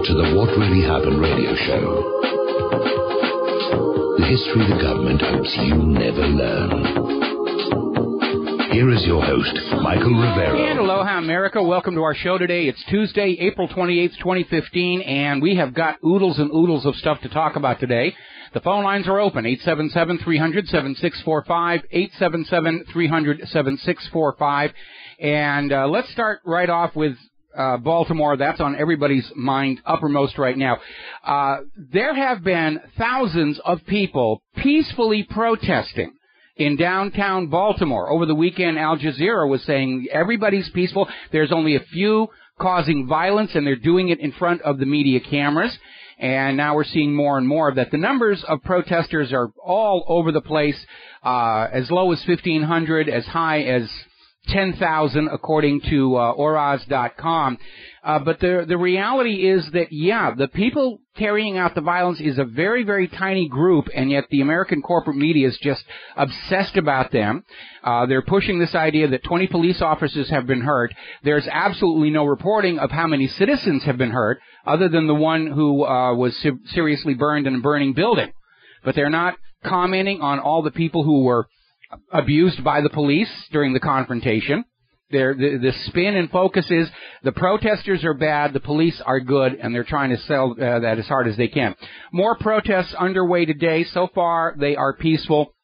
to the What Really Happened radio show. The history the government hopes you never learn. Here is your host, Michael Rivero. And aloha, America. Welcome to our show today. It's Tuesday, April 28th, 2015, and we have got oodles and oodles of stuff to talk about today. The phone lines are open, 877-300-7645, 877-300-7645. And let's start right off with Baltimore. That's on everybody's mind uppermost right now. There have been thousands of people peacefully protesting in downtown Baltimore. Over the weekend, Al Jazeera was saying everybody's peaceful. There's only a few causing violence, and they're doing it in front of the media cameras. And now we're seeing more and more of that. The numbers of protesters are all over the place, as low as 1,500, as high as 10,000, according to Oraz.com. But the reality is that, yeah, the people carrying out the violence is a very, very tiny group, and yet the American corporate media is just obsessed about them. They're pushing this idea that 20 police officers have been hurt. There's absolutely no reporting of how many citizens have been hurt, other than the one who was seriously burned in a burning building. But they're not commenting on all the people who were abused by the police during the confrontation. The spin and focus is the protesters are bad, the police are good, and they're trying to sell that as hard as they can. More protests underway today. So far, they are peaceful.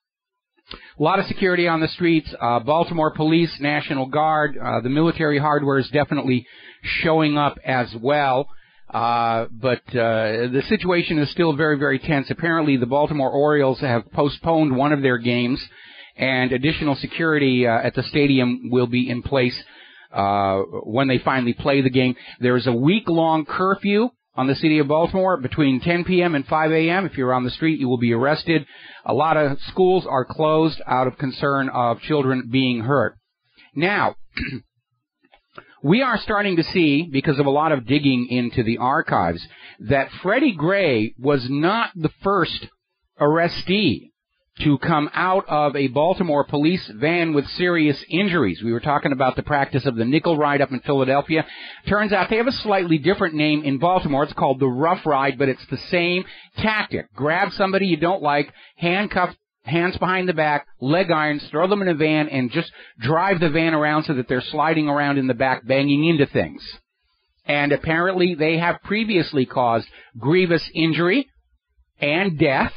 A lot of security on the streets. Baltimore Police, National Guard, the military hardware is definitely showing up as well. But the situation is still very, very tense. Apparently, the Baltimore Orioles have postponed one of their games, and additional security at the stadium will be in place when they finally play the game. There is a week-long curfew on the city of Baltimore between 10 p.m. and 5 a.m. If you're on the street, you will be arrested. A lot of schools are closed out of concern of children being hurt. Now, we are starting to see, because of a lot of digging into the archives, that Freddie Gray was not the first arrestee to come out of a Baltimore police van with serious injuries. We were talking about the practice of the nickel ride up in Philadelphia. Turns out they have a slightly different name in Baltimore. It's called the rough ride, but it's the same tactic. Grab somebody you don't like, handcuff, hands behind the back, leg irons, throw them in a van, and just drive the van around so that they're sliding around in the back, banging into things. And apparently they have previously caused grievous injury and death,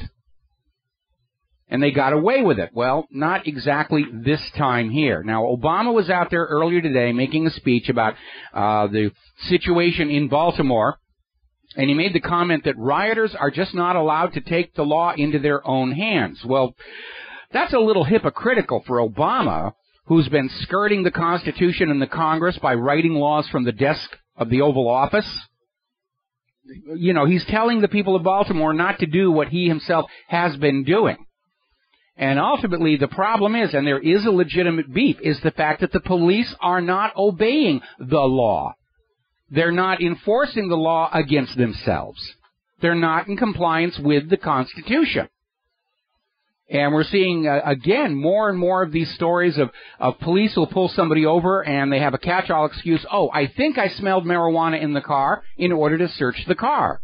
and they got away with it. Well, not exactly this time here. Now, Obama was out there earlier today making a speech about the situation in Baltimore, and he made the comment that rioters are just not allowed to take the law into their own hands. Well, that's a little hypocritical for Obama, who's been skirting the Constitution and the Congress by writing laws from the desk of the Oval Office. You know, he's telling the people of Baltimore not to do what he himself has been doing. And ultimately, the problem is, and there is a legitimate beef, is the fact that the police are not obeying the law. They're not enforcing the law against themselves. They're not in compliance with the Constitution. And we're seeing, again, more and more of these stories of police who will pull somebody over and they have a catch-all excuse, oh, I think I smelled marijuana in the car, in order to search the car.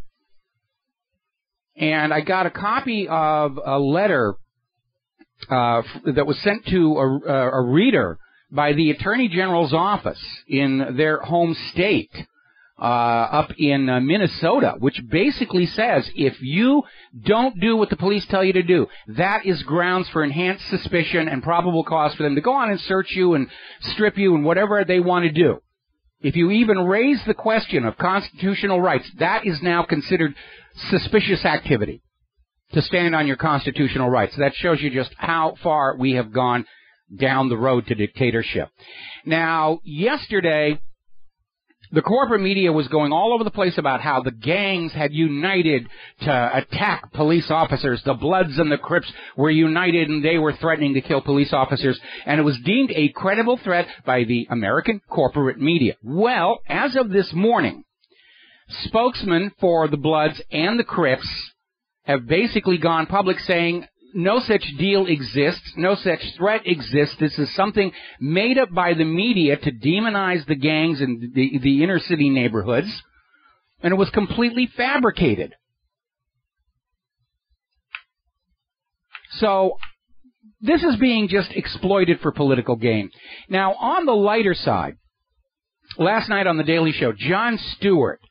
And I got a copy of a letter that was sent to a reader by the Attorney General's office in their home state up in Minnesota, which basically says if you don't do what the police tell you to do, that is grounds for enhanced suspicion and probable cause for them to go on and search you and strip you and whatever they want to do. If you even raise the question of constitutional rights, that is now considered suspicious activity, to stand on your constitutional rights. That shows you just how far we have gone down the road to dictatorship. Now, yesterday, the corporate media was going all over the place about how the gangs had united to attack police officers. The Bloods and the Crips were united, and they were threatening to kill police officers. And it was deemed a credible threat by the American corporate media. Well, as of this morning, spokesmen for the Bloods and the Crips have basically gone public saying no such deal exists, no such threat exists. This is something made up by the media to demonize the gangs in the inner city neighborhoods. And it was completely fabricated. So this is being just exploited for political gain. Now, on the lighter side, last night on The Daily Show, Jon Stewart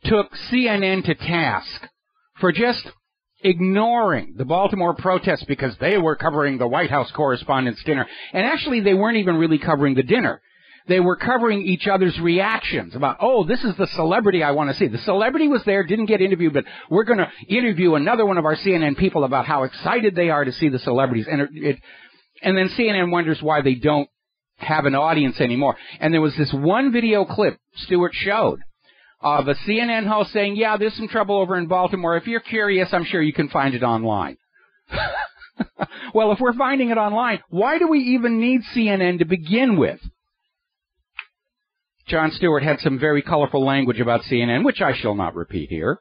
took CNN to task for just ignoring the Baltimore protests because they were covering the White House Correspondents' Dinner. And actually, they weren't even really covering the dinner. They were covering each other's reactions about, oh, this is the celebrity I want to see. The celebrity was there, didn't get interviewed, but we're going to interview another one of our CNN people about how excited they are to see the celebrities. And then CNN wonders why they don't have an audience anymore. And there was this one video clip Stewart showed of a CNN host saying, yeah, there's some trouble over in Baltimore. If you're curious, I'm sure you can find it online. Well, if we're finding it online, why do we even need CNN to begin with? Jon Stewart had some very colorful language about CNN, which I shall not repeat here.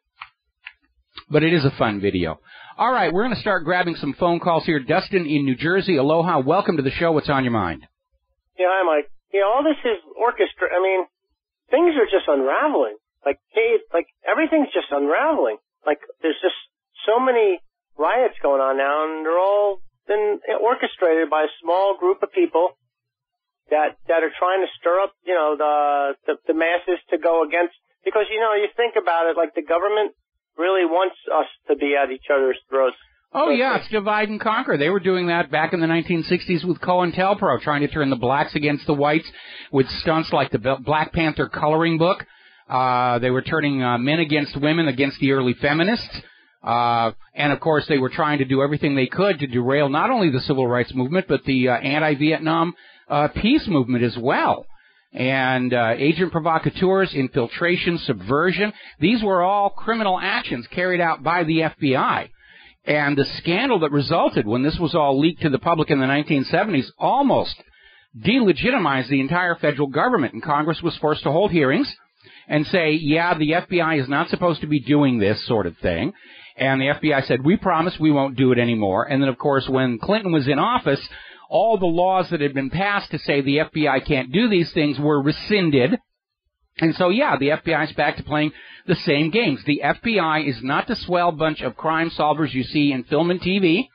But it is a fun video. All right, we're going to start grabbing some phone calls here. Dustin in New Jersey, aloha. Welcome to the show. What's on your mind? Yeah, hi, Mike. All this is orchestra. I mean, things are just unraveling. Like everything's just unraveling. Like, there's just so many riots going on now, and they're all been orchestrated by a small group of people that are trying to stir up, the masses to go against, because, you think about it, like, the government really wants us to be at each other's throats. Oh, yeah, it's divide and conquer. They were doing that back in the 1960s with COINTELPRO, trying to turn the blacks against the whites with stunts like the Black Panther coloring book. They were turning men against women, against the early feminists. And, of course, they were trying to do everything they could to derail not only the civil rights movement, but the anti-Vietnam peace movement as well. And agent provocateurs, infiltration, subversion, these were all criminal actions carried out by the FBI. And the scandal that resulted when this was all leaked to the public in the 1970s almost delegitimized the entire federal government. And Congress was forced to hold hearings and say, yeah, the FBI is not supposed to be doing this sort of thing. And the FBI said, we promise we won't do it anymore. And then, of course, when Clinton was in office, all the laws that had been passed to say the FBI can't do these things were rescinded. And so, yeah, the FBI is back to playing the same games. The FBI is not the swell bunch of crime solvers you see in film and TV.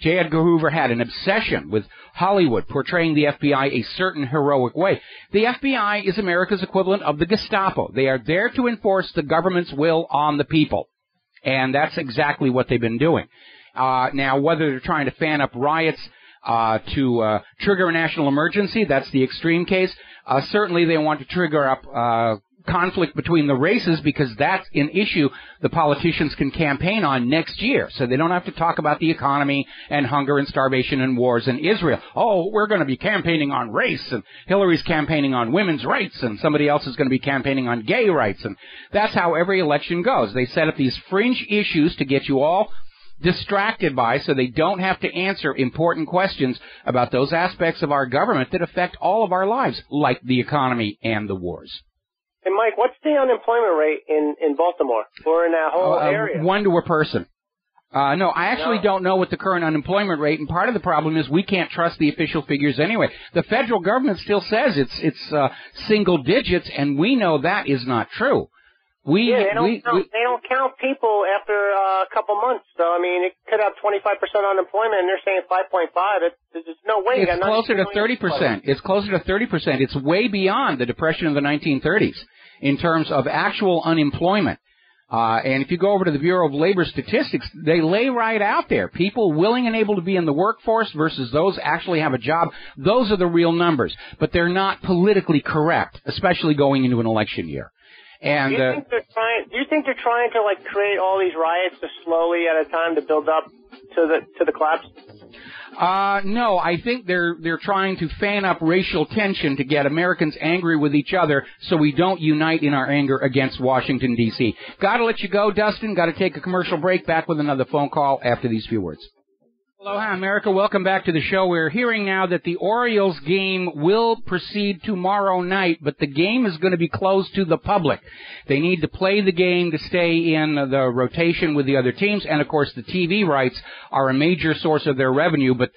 J. Edgar Hoover had an obsession with Hollywood portraying the FBI a certain heroic way. The FBI is America's equivalent of the Gestapo. They are there to enforce the government's will on the people. And that's exactly what they've been doing. Now, whether they're trying to fan up riots to trigger a national emergency, that's the extreme case. Certainly they want to trigger up conflict between the races, because that's an issue the politicians can campaign on next year. So they don't have to talk about the economy and hunger and starvation and wars in Israel. Oh, we're going to be campaigning on race, and Hillary's campaigning on women's rights, and somebody else is going to be campaigning on gay rights. And that's how every election goes. They set up these fringe issues to get you all distracted by, so they don't have to answer important questions about those aspects of our government that affect all of our lives, like the economy and the wars. And Mike, what's the unemployment rate in Baltimore or in that whole area? 1 to a person. No, I actually don't know what the current unemployment rate, and part of the problem is we can't trust the official figures anyway. The federal government still says it's single digits, and we know that is not true. They don't count people after a couple months. So, I mean, it could have 25% unemployment, and they're saying 5.5. There's no way. It's closer to 30%. It's closer to 30%. It's way beyond the Depression of the 1930s in terms of actual unemployment. And if you go over to the Bureau of Labor Statistics, they lay right out there. People willing and able to be in the workforce versus those actually have a job. Those are the real numbers. But they're not politically correct, especially going into an election year. And do you think they're trying to like create all these riots just slowly at a time to build up to the collapse? No, I think they're trying to fan up racial tension to get Americans angry with each other so we don't unite in our anger against Washington, D.C. Got to let you go, Dustin. Got to take a commercial break. Back with another phone call after these few words. Aloha, America. Welcome back to the show. We're hearing now that the Orioles game will proceed tomorrow night, but the game is going to be closed to the public. They need to play the game to stay in the rotation with the other teams, and, of course, the TV rights are a major source of their revenue, but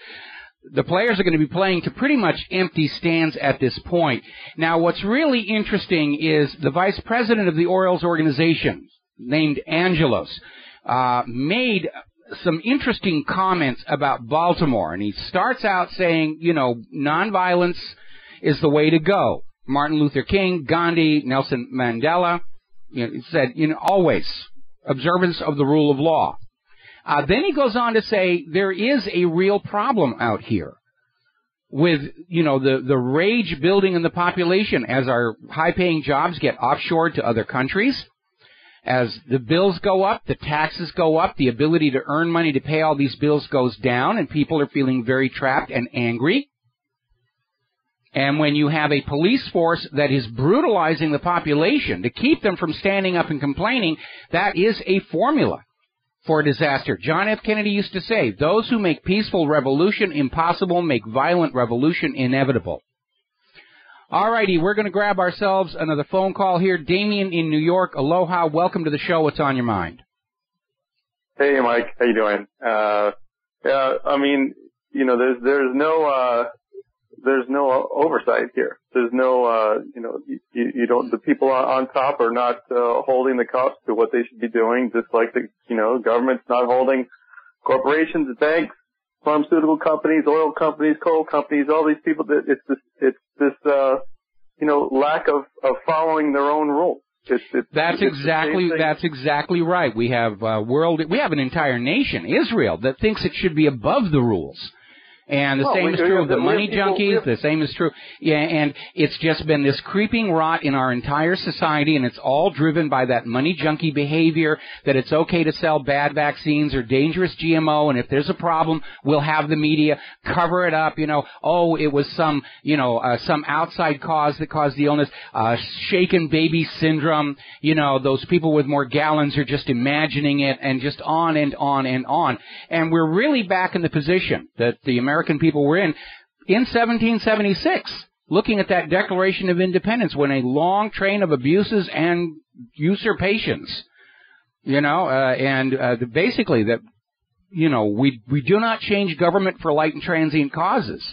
the players are going to be playing to pretty much empty stands at this point. Now, what's really interesting is the vice president of the Orioles organization, named Angelos, made some interesting comments about Baltimore. And he starts out saying, you know, nonviolence is the way to go. Martin Luther King, Gandhi, Nelson Mandela, you know, said, you know, always observance of the rule of law. Then he goes on to say there is a real problem out here with, you know, the rage building in the population as our high-paying jobs get offshored to other countries. As the bills go up, the taxes go up, the ability to earn money to pay all these bills goes down, and people are feeling very trapped and angry. And when you have a police force that is brutalizing the population to keep them from standing up and complaining, that is a formula for disaster. John F. Kennedy used to say, those who make peaceful revolution impossible make violent revolution inevitable. All righty, we're going to grab ourselves another phone call here. Damien in New York, aloha, welcome to the show. What's on your mind? Hey, Mike, how you doing? Yeah, I mean, you know, there's no oversight here. There's no, you know, you don't, the people on top are not holding the cops to what they should be doing, just like the, you know, government's not holding corporations, banks, pharmaceutical companies, oil companies, coal companies, all these people. It's this, you know, lack of following their own rules. That's exactly right. We have we have an entire nation, Israel, that thinks it should be above the rules. And the same is true of the money junkies. The same is true. Yeah, and it's just been this creeping rot in our entire society, and it's all driven by that money junkie behavior, that it's okay to sell bad vaccines or dangerous GMO, and if there's a problem, we'll have the media cover it up, you know, oh, it was some, you know, some outside cause that caused the illness, shaken baby syndrome, you know, those people with more gallons are just imagining it, and just on and on and on. And we're really back in the position that the American people were in 1776, looking at that Declaration of Independence when a long train of abuses and usurpations, you know, basically that, you know, we do not change government for light and transient causes,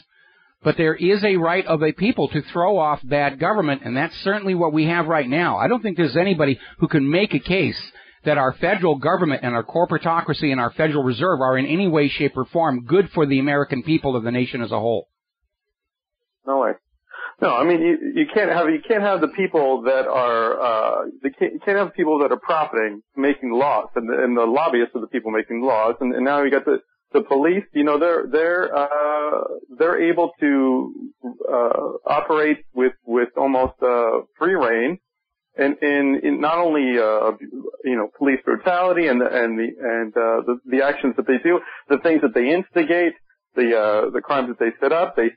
but there is a right of a people to throw off bad government, and that's certainly what we have right now. I don't think there's anybody who can make a case that our federal government and our corporatocracy and our Federal Reserve are in any way, shape, or form good for the American people of the nation as a whole. No way. No, I mean you can't have the people that are you can't have people that are profiting making laws and the lobbyists are the people making laws, and now you got the police. You know, they're able to operate with almost free reign. And in not only you know, police brutality and the actions that they do, the things that they instigate, the crimes that they set up, they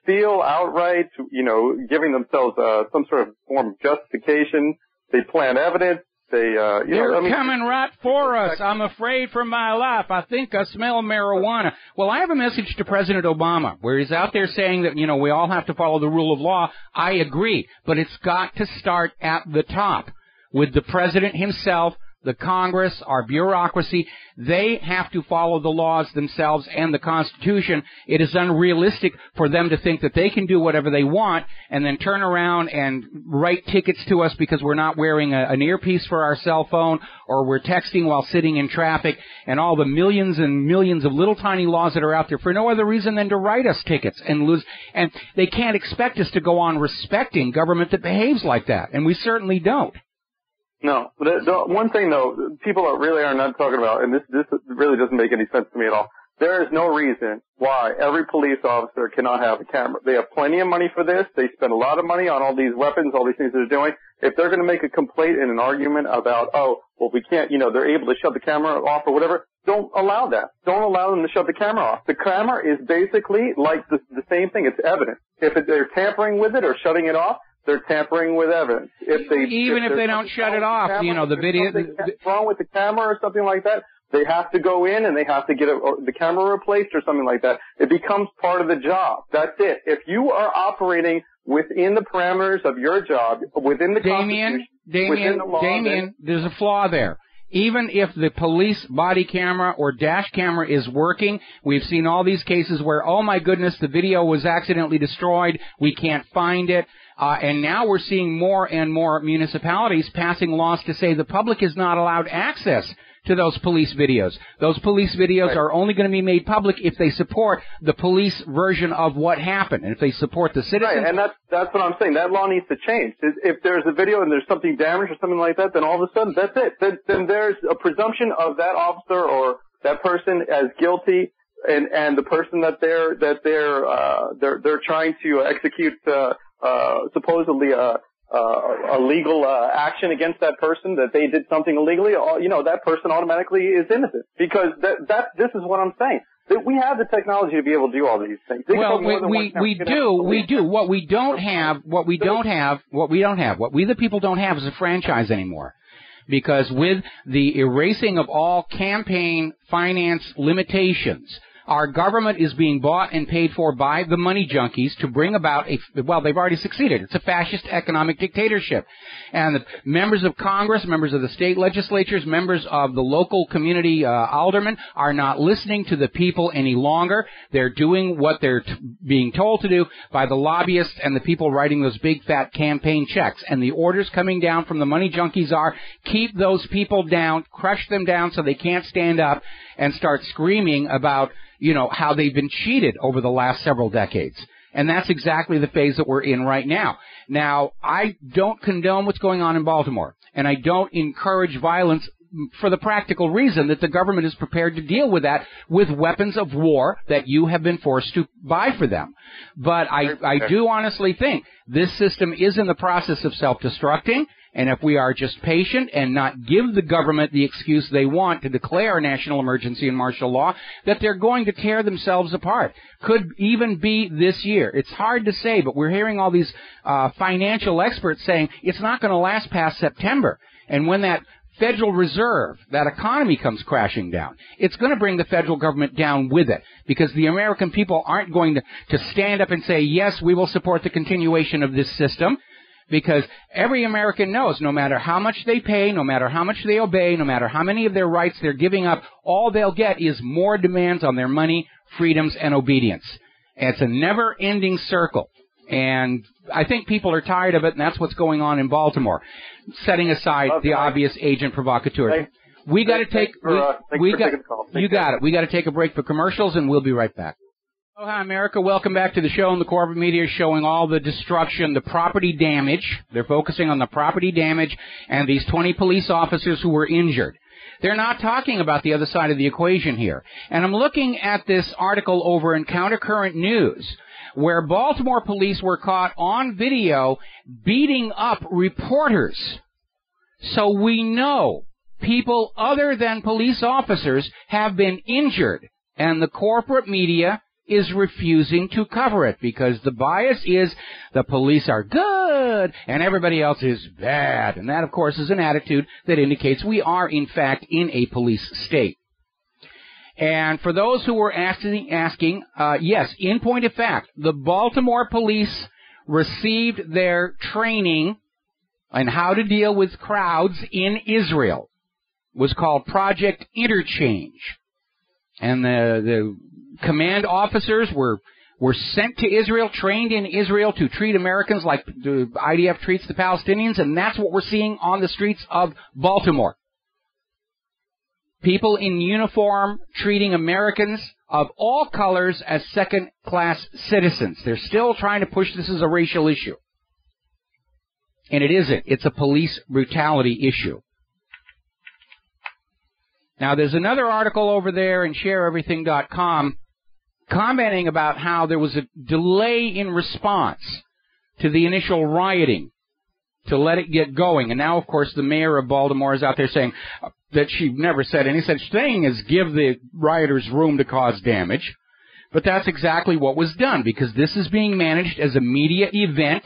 steal outright, you know, giving themselves some sort of form of justification. They plant evidence. They're coming right for us. I'm afraid for my life. I think I smell marijuana. Well, I have a message to President Obama where he's out there saying that, you know, we all have to follow the rule of law. I agree, but it's got to start at the top with the president himself, the Congress, our bureaucracy. They have to follow the laws themselves and the Constitution. It is unrealistic for them to think that they can do whatever they want and then turn around and write tickets to us because we're not wearing an earpiece for our cell phone or we're texting while sitting in traffic, and all the millions and millions of little tiny laws that are out there for no other reason than to write us tickets and lose. And they can't expect us to go on respecting government that behaves like that, and we certainly don't. No, but the one thing though, people really are not talking about, and this really doesn't make any sense to me at all. There is no reason why every police officer cannot have a camera. They have plenty of money for this. They spend a lot of money on all these weapons, all these things they're doing. If they're going to make a complaint and an argument about, oh, well, we can't, you know, they're able to shut the camera off or whatever, don't allow that. Don't allow them to shut the camera off. The camera is basically like the same thing. It's evidence. If they're tampering with it or shutting it off, they're tampering with evidence. If they don't shut it off, you know, the video. Wrong with the camera or something like that, they have to go in and they have to get the camera replaced or something like that. It becomes part of the job. That's it. If you are operating within the parameters of your job, within the Constitution, within the law, Damien, there's a flaw there. Even if the police body camera or dash camera is working, we've seen all these cases where, oh my goodness, the video was accidentally destroyed, we can't find it. And now we're seeing more and more municipalities passing laws to say the public is not allowed access to those police videos. Those police videos are only going to be made public if they support the police version of what happened, and if they support the citizens. Right, and that's what I'm saying. That law needs to change. If there's a video and there's something damaged or something like that, then all of a sudden that's it. Then there's a presumption of that officer or that person as guilty, and the person that they're trying to execute supposedly a legal action against that person, that they did something illegally, that person automatically is innocent. Because this is what I'm saying. That we have the technology to be able to do all these things. Well, we do. What we the people don't have is a franchise anymore. Because with the erasing of all campaign finance limitations, our government is being bought and paid for by the money junkies to bring about they've already succeeded. It's a fascist economic dictatorship. And the members of Congress, members of the state legislatures, members of the local community aldermen are not listening to the people any longer. They're doing what they're being told to do by the lobbyists and the people writing those big fat campaign checks. And the orders coming down from the money junkies are keep those people down, crush them down so they can't stand up and start screaming about how they've been cheated over the last several decades. And that's exactly the phase that we're in right now. Now, I don't condone what's going on in Baltimore, and I don't encourage violence for the practical reason that the government is prepared to deal with that with weapons of war that you have been forced to buy for them. But I do honestly think this system is in the process of self-destructing. And if we are just patient and not give the government the excuse they want to declare a national emergency and martial law, that they're going to tear themselves apart. Could even be this year. It's hard to say, but we're hearing all these financial experts saying it's not going to last past September. And when that Federal Reserve, that economy comes crashing down, it's going to bring the federal government down with it, because the American people aren't going to stand up and say, yes, we will support the continuation of this system. Because every American knows no matter how much they pay, no matter how much they obey, no matter how many of their rights they're giving up, all they'll get is more demands on their money, freedoms, and obedience. And it's a never-ending circle. And I think people are tired of it, and that's what's going on in Baltimore, setting aside the obvious agent provocateur. We got to take a break for commercials, and we'll be right back. Oh, hi, America. Welcome back to the show. And the corporate media is showing all the destruction, the property damage. They're focusing on the property damage and these 20 police officers who were injured. They're not talking about the other side of the equation here. And I'm looking at this article over in Countercurrent News, where Baltimore police were caught on video beating up reporters. So we know people other than police officers have been injured, and the corporate media is refusing to cover it because the bias is the police are good and everybody else is bad. And that, of course, is an attitude that indicates we are, in fact, in a police state. And for those who were asking, yes, in point of fact, the Baltimore police received their training on how to deal with crowds in Israel. It was called Project Interchange. And the command officers were sent to Israel, trained in Israel to treat Americans like the IDF treats the Palestinians, and that's what we're seeing on the streets of Baltimore. People in uniform treating Americans of all colors as second-class citizens. They're still trying to push this as a racial issue. And it isn't. It's a police brutality issue. Now, there's another article over there in shareeverything.com commenting about how there was a delay in response to the initial rioting to let it get going. And now, of course, the mayor of Baltimore is out there saying that she never said any such thing as give the rioters room to cause damage. But that's exactly what was done, because this is being managed as a media event.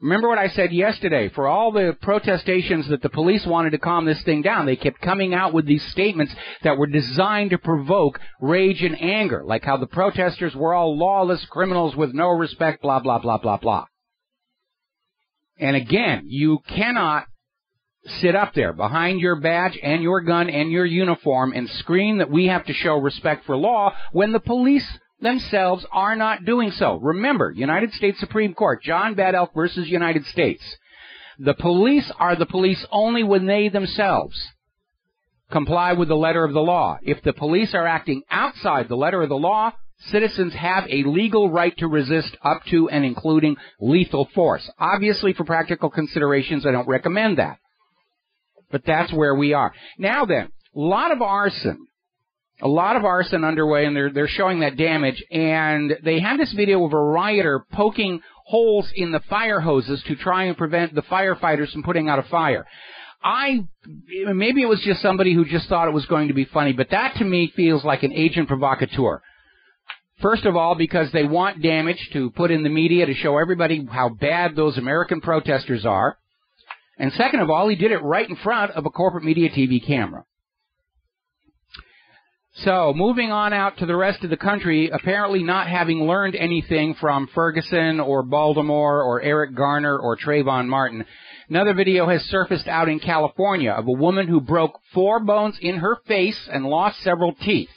Remember what I said yesterday. For all the protestations that the police wanted to calm this thing down, they kept coming out with these statements that were designed to provoke rage and anger, like how the protesters were all lawless criminals with no respect, blah, blah, blah, blah, blah. And again, you cannot sit up there behind your badge and your gun and your uniform and scream that we have to show respect for law when the police themselves are not doing so. Remember, United States Supreme Court, John Bad Elk versus United States. The police are the police only when they themselves comply with the letter of the law. If the police are acting outside the letter of the law, citizens have a legal right to resist up to and including lethal force. Obviously, for practical considerations, I don't recommend that. But that's where we are. Now then, a lot of arson underway, and they're showing that damage, and they have this video of a rioter poking holes in the fire hoses to try and prevent the firefighters from putting out a fire. Maybe it was just somebody who just thought it was going to be funny, but that to me feels like an agent provocateur. First of all, because they want damage to put in the media to show everybody how bad those American protesters are. And second of all, he did it right in front of a corporate media TV camera. So, moving on out to the rest of the country, apparently not having learned anything from Ferguson or Baltimore or Eric Garner or Trayvon Martin, another video has surfaced out in California of a woman who broke 4 bones in her face and lost several teeth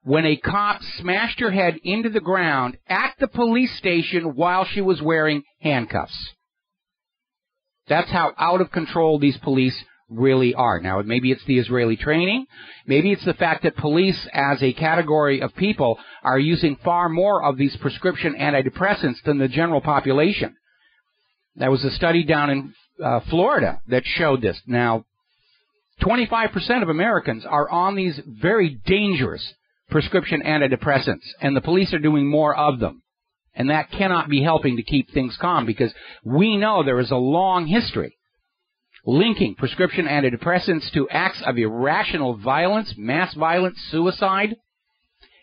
when a cop smashed her head into the ground at the police station while she was wearing handcuffs. That's how out of control these police really are. Now, maybe it's the Israeli training. Maybe it's the fact that police as a category of people are using far more of these prescription antidepressants than the general population. There was a study down in Florida that showed this. Now, 25% of Americans are on these very dangerous prescription antidepressants, and the police are doing more of them. And that cannot be helping to keep things calm, because we know there is a long history linking prescription antidepressants to acts of irrational violence, mass violence, suicide.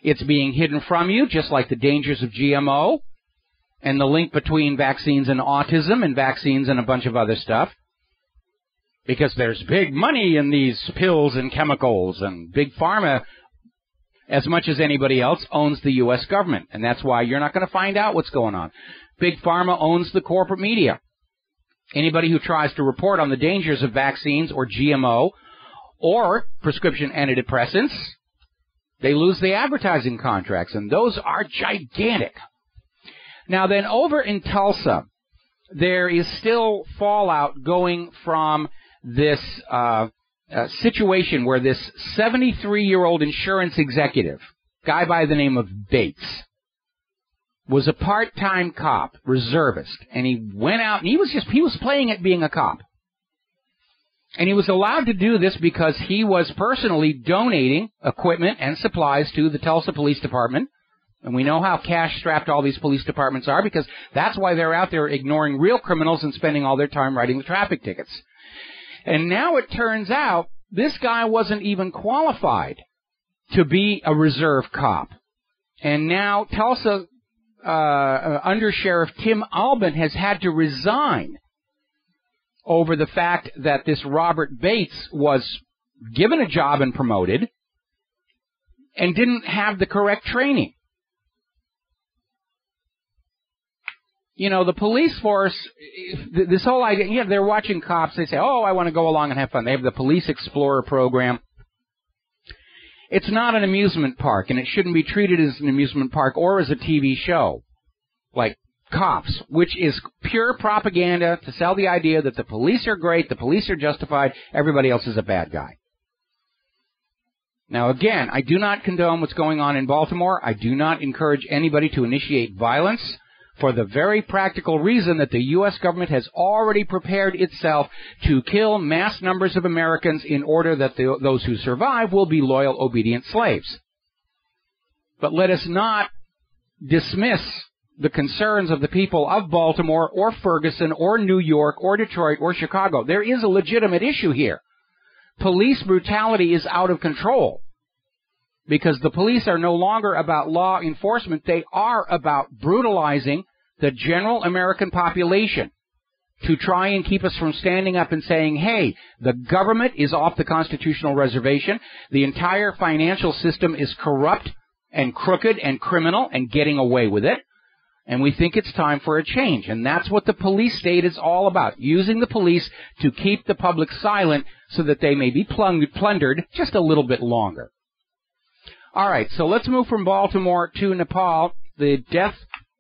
It's being hidden from you, just like the dangers of GMO and the link between vaccines and autism and vaccines and a bunch of other stuff. Because there's big money in these pills and chemicals, and Big Pharma, as much as anybody else, owns the U.S. government. And that's why you're not going to find out what's going on. Big Pharma owns the corporate media. Anybody who tries to report on the dangers of vaccines or GMO or prescription antidepressants, they lose the advertising contracts, and those are gigantic. Now then, over in Tulsa, there is still fallout going from this situation where this 73-year-old insurance executive, guy by the name of Bates, was a part-time cop, reservist, and he went out and he was playing at being a cop. And he was allowed to do this because he was personally donating equipment and supplies to the Tulsa Police Department. And we know how cash-strapped all these police departments are, because that's why they're out there ignoring real criminals and spending all their time writing the traffic tickets. And now it turns out this guy wasn't even qualified to be a reserve cop. And now Tulsa Under Sheriff Tim Albin has had to resign over the fact that this Robert Bates was given a job and promoted and didn't have the correct training. You know, the police force, this whole idea, they're watching cops, they say, oh, I want to go along and have fun. They have the Police Explorer program. It's not an amusement park, and it shouldn't be treated as an amusement park or as a TV show like Cops, which is pure propaganda to sell the idea that the police are great, the police are justified, everybody else is a bad guy. Now, again, I do not condone what's going on in Baltimore. I do not encourage anybody to initiate violence, for the very practical reason that the U.S. government has already prepared itself to kill mass numbers of Americans in order that those who survive will be loyal, obedient slaves. But let us not dismiss the concerns of the people of Baltimore or Ferguson or New York or Detroit or Chicago. There is a legitimate issue here. Police brutality is out of control, because the police are no longer about law enforcement. They are about brutalizing the general American population to try and keep us from standing up and saying, hey, the government is off the constitutional reservation. The entire financial system is corrupt and crooked and criminal and getting away with it. And we think it's time for a change. And that's what the police state is all about, using the police to keep the public silent so that they may be plundered just a little bit longer. All right, so let's move from Baltimore to Nepal. The death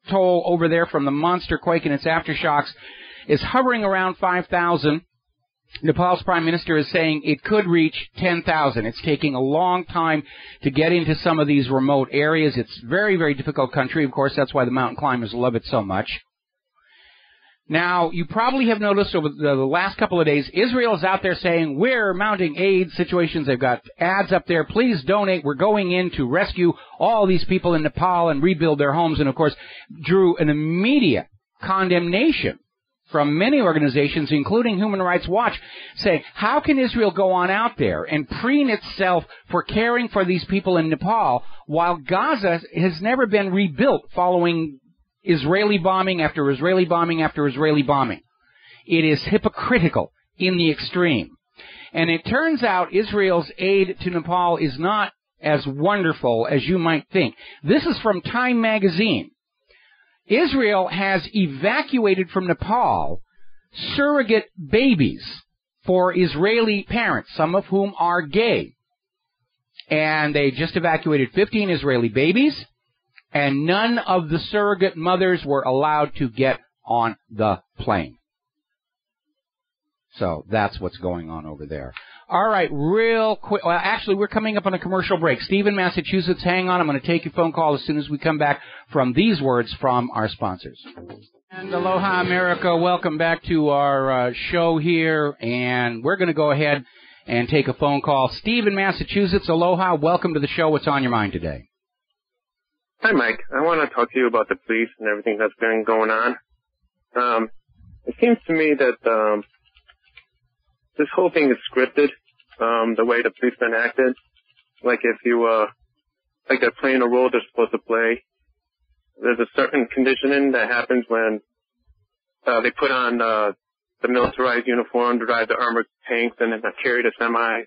toll over there from the monster quake and its aftershocks is hovering around 5,000. Nepal's prime minister is saying it could reach 10,000. It's taking a long time to get into some of these remote areas. It's a very, very difficult country. Of course, that's why the mountain climbers love it so much. Now, you probably have noticed over the last couple of days, Israel is out there saying, we're mounting aid situations. They've got ads up there. Please donate. We're going in to rescue all these people in Nepal and rebuild their homes. And, of course, drew an immediate condemnation from many organizations, including Human Rights Watch, saying, how can Israel go on out there and preen itself for caring for these people in Nepal while Gaza has never been rebuilt following Israeli bombing after Israeli bombing after Israeli bombing? It is hypocritical in the extreme. And it turns out Israel's aid to Nepal is not as wonderful as you might think. This is from Time magazine. Israel has evacuated from Nepal surrogate babies for Israeli parents, some of whom are gay. And they just evacuated 15 Israeli babies, and none of the surrogate mothers were allowed to get on the plane. So that's what's going on over there. All right, real quick. Well, actually, we're coming up on a commercial break. Steve in Massachusetts, hang on. I'm going to take your phone call as soon as we come back from these words from our sponsors. And aloha, America. Welcome back to our show here. And we're going to go ahead and take a phone call. Steve in Massachusetts, aloha. Welcome to the show. What's on your mind today? Hi, Mike. I want to talk to you about the police and everything that's been going on. It seems to me that this whole thing is scripted, the way the policemen acted. Like if you, like they're playing a role they're supposed to play. There's a certain conditioning that happens when they put on the militarized uniform to drive the armored tanks and then carry the semi.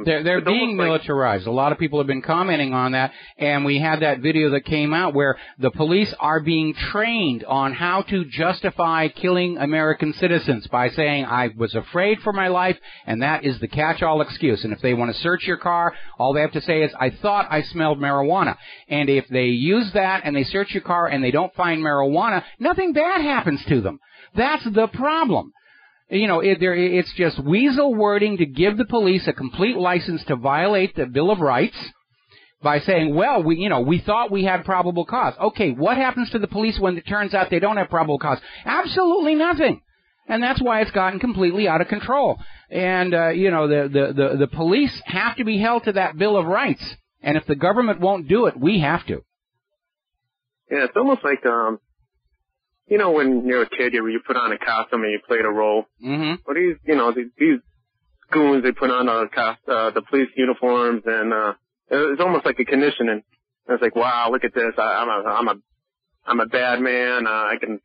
They're being militarized. A lot of people have been commenting on that, and we had that video that came out where the police are being trained on how to justify killing American citizens by saying, I was afraid for my life, and that is the catch-all excuse. And if they want to search your car, all they have to say is, I thought I smelled marijuana. And if they use that and they search your car and they don't find marijuana, nothing bad happens to them. That's the problem. You know, it's just weasel wording to give the police a complete license to violate the Bill of Rights by saying, well, we thought we had probable cause. Okay, what happens to the police when it turns out they don't have probable cause? Absolutely nothing. And that's why it's gotten completely out of control. And, the police have to be held to that Bill of Rights. And if the government won't do it, we have to. Yeah, it's almost like, you know, when you're a kid, you put on a costume and you played a role. Mm-hmm. But these goons, they put on the police uniforms, and it's almost like a conditioning. And it's like, wow, look at this. I'm a bad man. I can.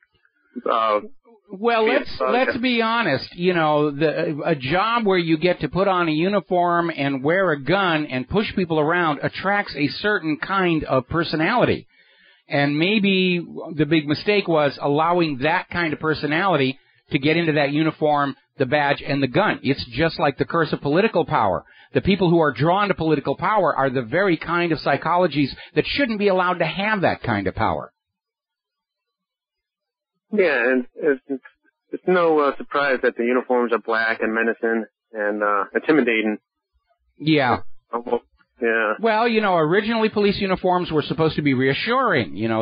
Well, let's be honest. You know, a job where you get to put on a uniform and wear a gun and push people around attracts a certain kind of personality. And maybe the big mistake was allowing that kind of personality to get into that uniform, the badge, and the gun. It's just like the curse of political power. The people who are drawn to political power are the very kind of psychologies that shouldn't be allowed to have that kind of power. Yeah, and it's no surprise that the uniforms are black and menacing and intimidating. Yeah. Yeah. Well, you know, originally police uniforms were supposed to be reassuring, you know,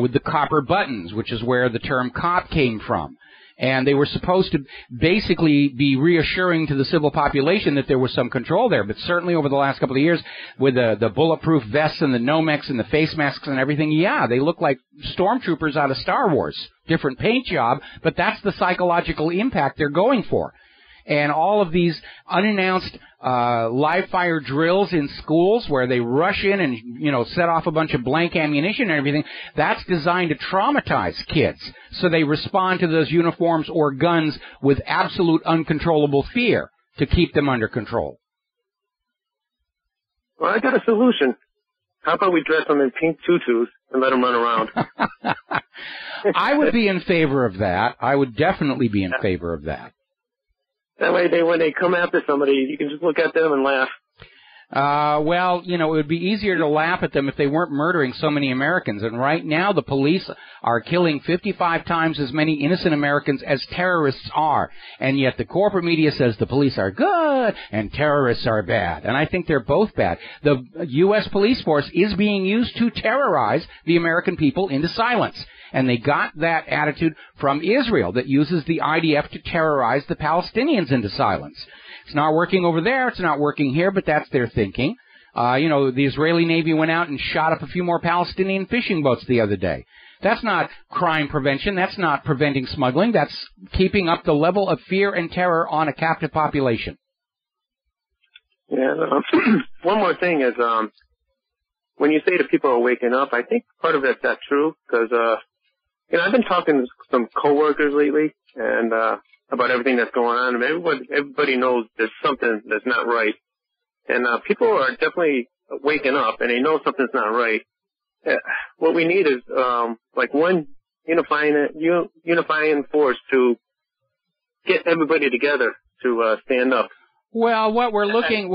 with the copper buttons, which is where the term cop came from. And they were supposed to basically be reassuring to the civil population that there was some control there. But certainly over the last couple of years, with the bulletproof vests and the Nomex and the face masks and everything, yeah, they look like stormtroopers out of Star Wars. Different paint job, but that's the psychological impact they're going for. And all of these unannounced live fire drills in schools where they rush in and, you know, set off a bunch of blank ammunition and everything, that's designed to traumatize kids. So they respond to those uniforms or guns with absolute uncontrollable fear to keep them under control. Well, I got a solution. How about we dress them in pink tutus and let them run around? I would be in favor of that. I would definitely be in favor of that. That way, when they come after somebody, you can just look at them and laugh. Well, you know, it would be easier to laugh at them if they weren't murdering so many Americans. And right now, the police are killing 55 times as many innocent Americans as terrorists are. And yet the corporate media says the police are good and terrorists are bad. And I think they're both bad. The U.S. police force is being used to terrorize the American people into silence. And they got that attitude from Israel that uses the IDF to terrorize the Palestinians into silence. It's not working over there. It's not working here, but that's their thinking. You know, the Israeli Navy went out and shot up a few more Palestinian fishing boats the other day. That's not crime prevention. That's not preventing smuggling. That's keeping up the level of fear and terror on a captive population. Yeah. One more thing is, when you say that people are waking up, I think part of that's true because, you know, I've been talking to some coworkers lately and about everything that's going on. And everybody knows there's something that's not right. And people are definitely waking up, and they know something's not right. What we need is like one unifying force to get everybody together to stand up. Well, what we're looking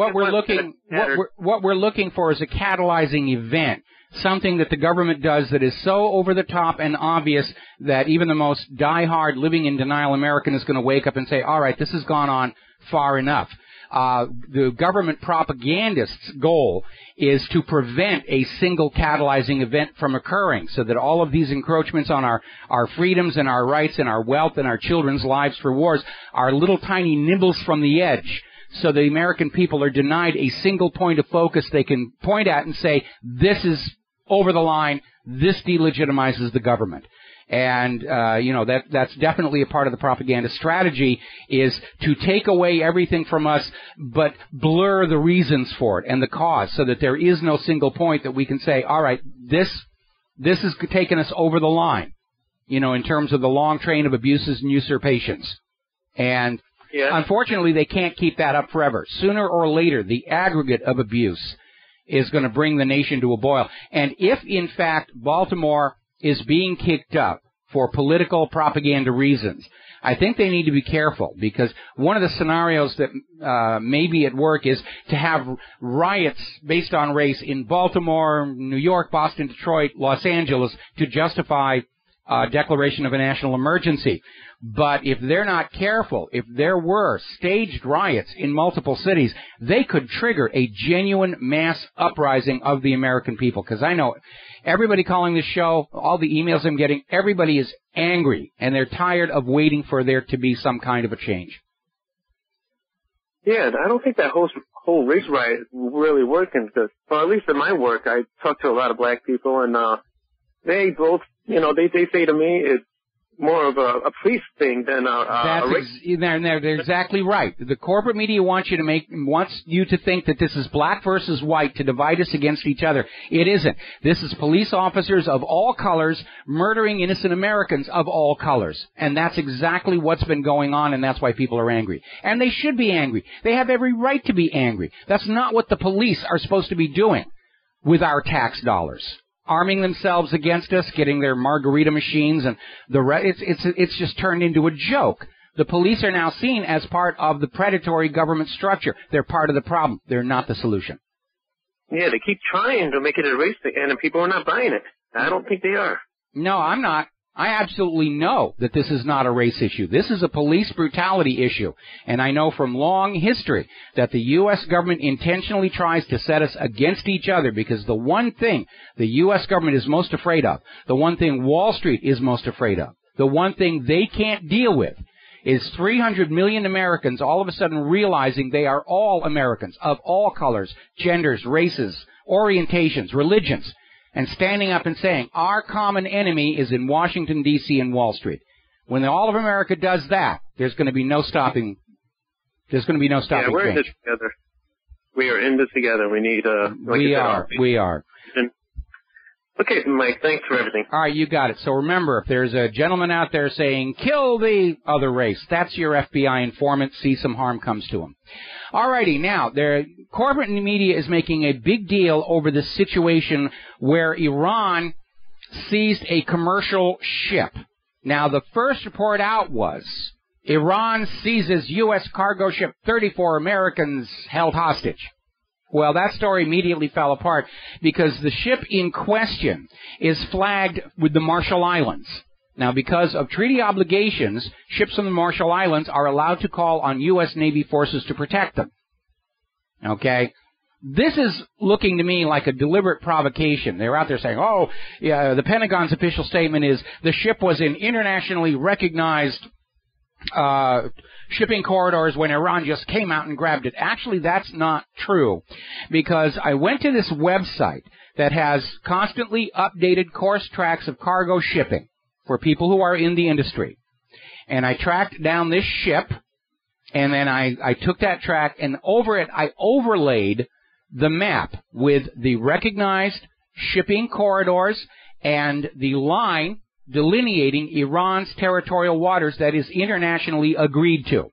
for is a catalyzing event. Something that the government does that is so over the top and obvious that even the most diehard living in denial American is going to wake up and say, all right, this has gone on far enough. The government propagandist's goal is to prevent a single catalyzing event from occurring so that all of these encroachments on our freedoms and our rights and our wealth and our children's lives for wars are little tiny nibbles from the edge. So the American people are denied a single point of focus they can point at and say, this is over the line, this delegitimizes the government. And, you know, that's definitely a part of the propaganda strategy is to take away everything from us, but blur the reasons for it and the cause so that there is no single point that we can say, all right, this has taken us over the line, you know, in terms of the long train of abuses and usurpations. And unfortunately, they can't keep that up forever. Sooner or later, the aggregate of abuse is going to bring the nation to a boil. And if, in fact, Baltimore is being kicked up for political propaganda reasons, I think they need to be careful because one of the scenarios that may be at work is to have riots based on race in Baltimore, New York, Boston, Detroit, Los Angeles to justify declaration of a national emergency. But if they're not careful, if there were staged riots in multiple cities, they could trigger a genuine mass uprising of the American people. Because I know everybody calling this show, all the emails I'm getting, everybody is angry, and they're tired of waiting for there to be some kind of a change. Yeah, I don't think that whole race riot is really working. Because, well, at least in my work, I talk to a lot of black people, and they both, you know, they say to me it's more of a police thing than a race. They're exactly right. The corporate media wants you to think that this is black versus white to divide us against each other. It isn't. This is police officers of all colors murdering innocent Americans of all colors. And that's exactly what's been going on, and that's why people are angry. And they should be angry. They have every right to be angry. That's not what the police are supposed to be doing with our tax dollars. Arming themselves against us, getting their margarita machines, and it's just turned into a joke. The police are now seen as part of the predatory government structure. They're part of the problem. They're not the solution. Yeah, they keep trying to make it a race thing, and people are not buying it. I don't think they are. No, I'm not. I absolutely know that this is not a race issue. This is a police brutality issue. And I know from long history that the U.S. government intentionally tries to set us against each other because the one thing the U.S. government is most afraid of, the one thing Wall Street is most afraid of, the one thing they can't deal with is 300 million Americans all of a sudden realizing they are all Americans of all colors, genders, races, orientations, religions, and standing up and saying, our common enemy is in Washington, D.C. and Wall Street. When all of America does that, there's going to be no stopping. We're change. In this together. We are in this together. We need. We are. Okay, Mike, thanks for everything. All right, you got it. So remember, if there's a gentleman out there saying, kill the other race, that's your FBI informant. See some harm comes to him. All righty, now, the corporate media is making a big deal over this situation where Iran seized a commercial ship. Now, the first report out was Iran seizes U.S. cargo ship, 34 Americans held hostage. Well, that story immediately fell apart because the ship in question is flagged with the Marshall Islands. Now, because of treaty obligations, ships from the Marshall Islands are allowed to call on U.S. Navy forces to protect them. Okay? This is looking to me like a deliberate provocation. They're out there saying, oh, yeah, the Pentagon's official statement is the ship was in internationally recognized shipping corridors when Iran just came out and grabbed it. Actually, that's not true, because I went to this website that has constantly updated course tracks of cargo shipping for people who are in the industry. And I tracked down this ship, and then I took that track, and over it I overlaid the map with the recognized shipping corridors and the line delineating Iran's territorial waters that is internationally agreed to.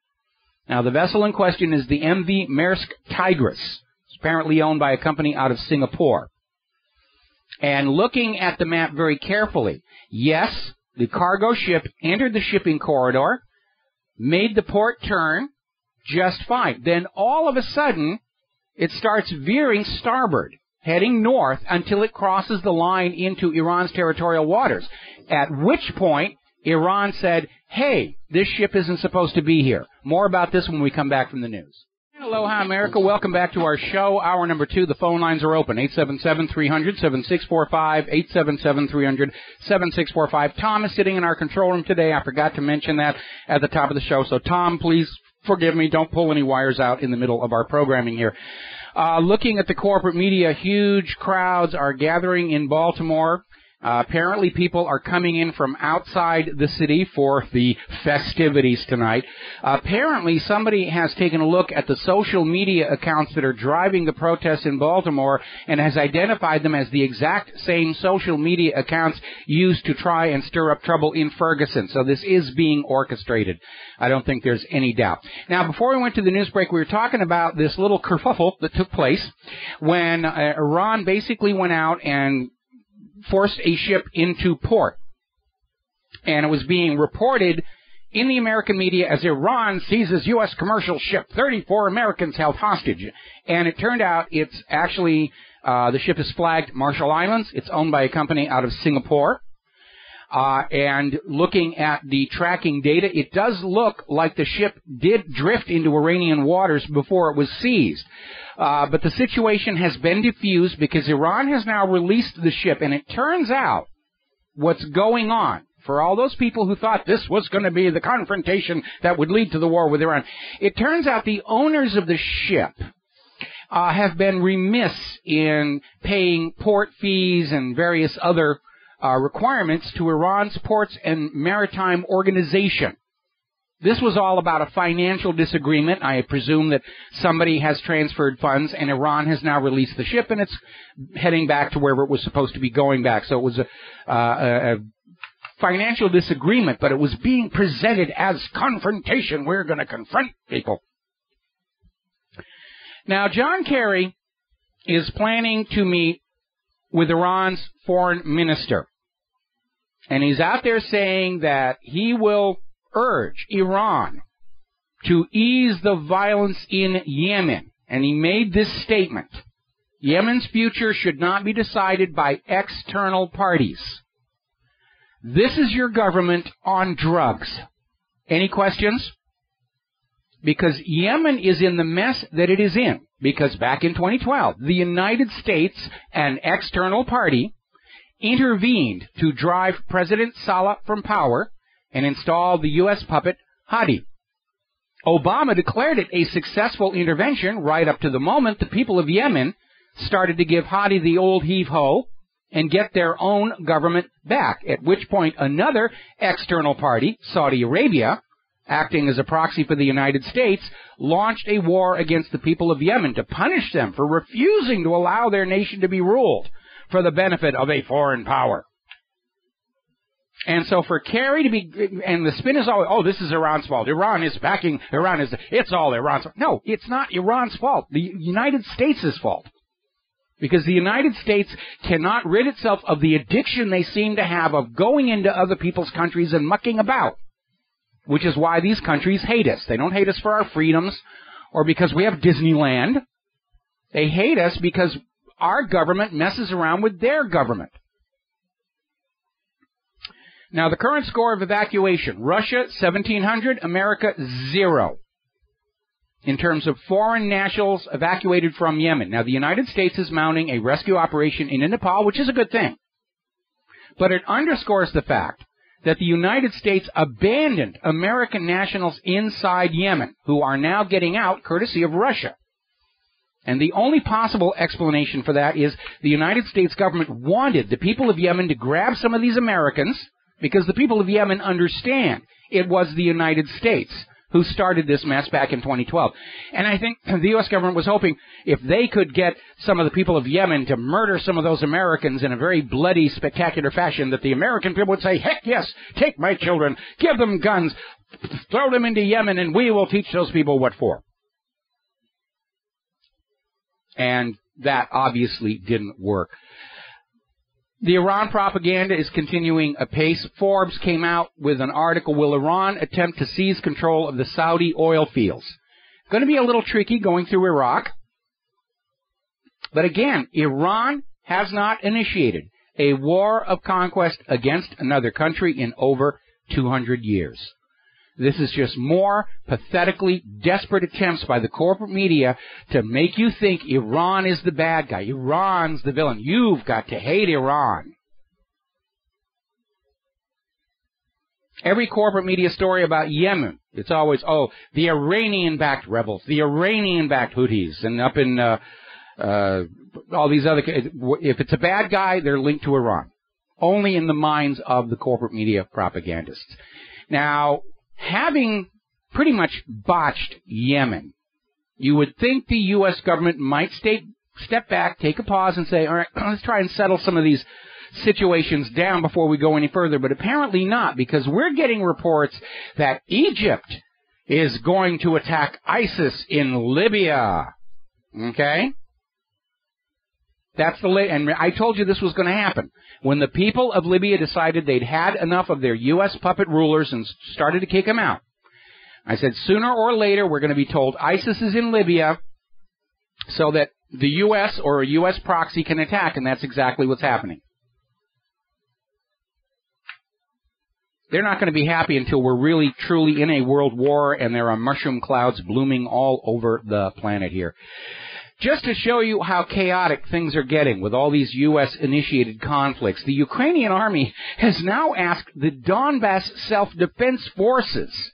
Now, the vessel in question is the MV Maersk Tigris. It's apparently owned by a company out of Singapore. And looking at the map very carefully, yes, the cargo ship entered the shipping corridor, made the port turn just fine. Then all of a sudden, it starts veering starboard, heading north until it crosses the line into Iran's territorial waters, at which point Iran said, hey, this ship isn't supposed to be here. More about this when we come back from the news. Aloha, America. Welcome back to our show. Hour number 2. The phone lines are open. 877-300-7645, 877-300-7645. Tom is sitting in our control room today. I forgot to mention that at the top of the show. So, Tom, please forgive me. Don't pull any wires out in the middle of our programming here. Looking at the corporate media, huge crowds are gathering in Baltimore. Apparently people are coming in from outside the city for the festivities tonight. Apparently somebody has taken a look at the social media accounts that are driving the protests in Baltimore and has identified them as the exact same social media accounts used to try and stir up trouble in Ferguson. So this is being orchestrated. I don't think there's any doubt. Now, before we went to the news break, we were talking about this little kerfuffle that took place when Iran basically went out and forced a ship into port. And it was being reported in the American media as Iran seizes U.S. commercial ship, 34 Americans held hostage. And it turned out it's actually, the ship is flagged Marshall Islands. It's owned by a company out of Singapore. And looking at the tracking data, it does look like the ship did drift into Iranian waters before it was seized. But the situation has been diffused because Iran has now released the ship, and it turns out what's going on, for all those people who thought this was going to be the confrontation that would lead to the war with Iran, it turns out the owners of the ship have been remiss in paying port fees and various other requirements to Iran's Ports and Maritime Organization. This was all about a financial disagreement. I presume that somebody has transferred funds, and Iran has now released the ship, and it's heading back to wherever it was supposed to be going back. So it was a financial disagreement, but it was being presented as confrontation. We're going to confront people. Now, John Kerry is planning to meet with Iran's foreign minister, and he's out there saying that he will urge Iran to ease the violence in Yemen. And he made this statement: Yemen's future should not be decided by external parties. This is your government on drugs. Any questions? Because Yemen is in the mess that it is in. Because back in 2012, the United States, an external party, intervened to drive President Saleh from power and install the U.S. puppet Hadi. Obama declared it a successful intervention right up to the moment the people of Yemen started to give Hadi the old heave-ho and get their own government back, at which point another external party, Saudi Arabia, acting as a proxy for the United States, launched a war against the people of Yemen to punish them for refusing to allow their nation to be ruled, for the benefit of a foreign power. And so for Kerry to be, and the spin is always, oh, this is Iran's fault. It's all Iran's fault. No, it's not Iran's fault. The United States' fault. Because the United States cannot rid itself of the addiction they seem to have of going into other people's countries and mucking about. Which is why these countries hate us. They don't hate us for our freedoms or because we have Disneyland. They hate us because our government messes around with their government. Now, the current score of evacuation, Russia, 1,700, America, 0. In terms of foreign nationals evacuated from Yemen. Now, the United States is mounting a rescue operation in Nepal, which is a good thing. But it underscores the fact that the United States abandoned American nationals inside Yemen, who are now getting out courtesy of Russia. And the only possible explanation for that is the United States government wanted the people of Yemen to grab some of these Americans, because the people of Yemen understand it was the United States who started this mess back in 2012. And I think the U.S. government was hoping if they could get some of the people of Yemen to murder some of those Americans in a very bloody, spectacular fashion, that the American people would say, heck yes, take my children, give them guns, throw them into Yemen, and we will teach those people what for. And that obviously didn't work. The Iran propaganda is continuing apace. Forbes came out with an article, will Iran attempt to seize control of the Saudi oil fields? Going to be a little tricky going through Iraq. But again, Iran has not initiated a war of conquest against another country in over 200 years. This is just more pathetically desperate attempts by the corporate media to make you think Iran is the bad guy. Iran's the villain. You've got to hate Iran. Every corporate media story about Yemen, it's always, oh, the Iranian-backed rebels, the Iranian-backed Houthis, and up in all these other, if it's a bad guy, they're linked to Iran. Only in the minds of the corporate media propagandists. Now, having pretty much botched Yemen, you would think the U.S. government might step back, take a pause, and say, all right, let's try and settle some of these situations down before we go any further. But apparently not, because we're getting reports that Egypt is going to attack ISIS in Libya. Okay? That's and I told you this was going to happen. When the people of Libya decided they'd had enough of their U.S. puppet rulers and started to kick them out, I said sooner or later we're going to be told ISIS is in Libya so that the U.S. or a U.S. proxy can attack, and that's exactly what's happening. They're not going to be happy until we're really, truly in a world war and there are mushroom clouds blooming all over the planet here. Just to show you how chaotic things are getting with all these U.S.-initiated conflicts, the Ukrainian army has now asked the Donbass Self-Defense Forces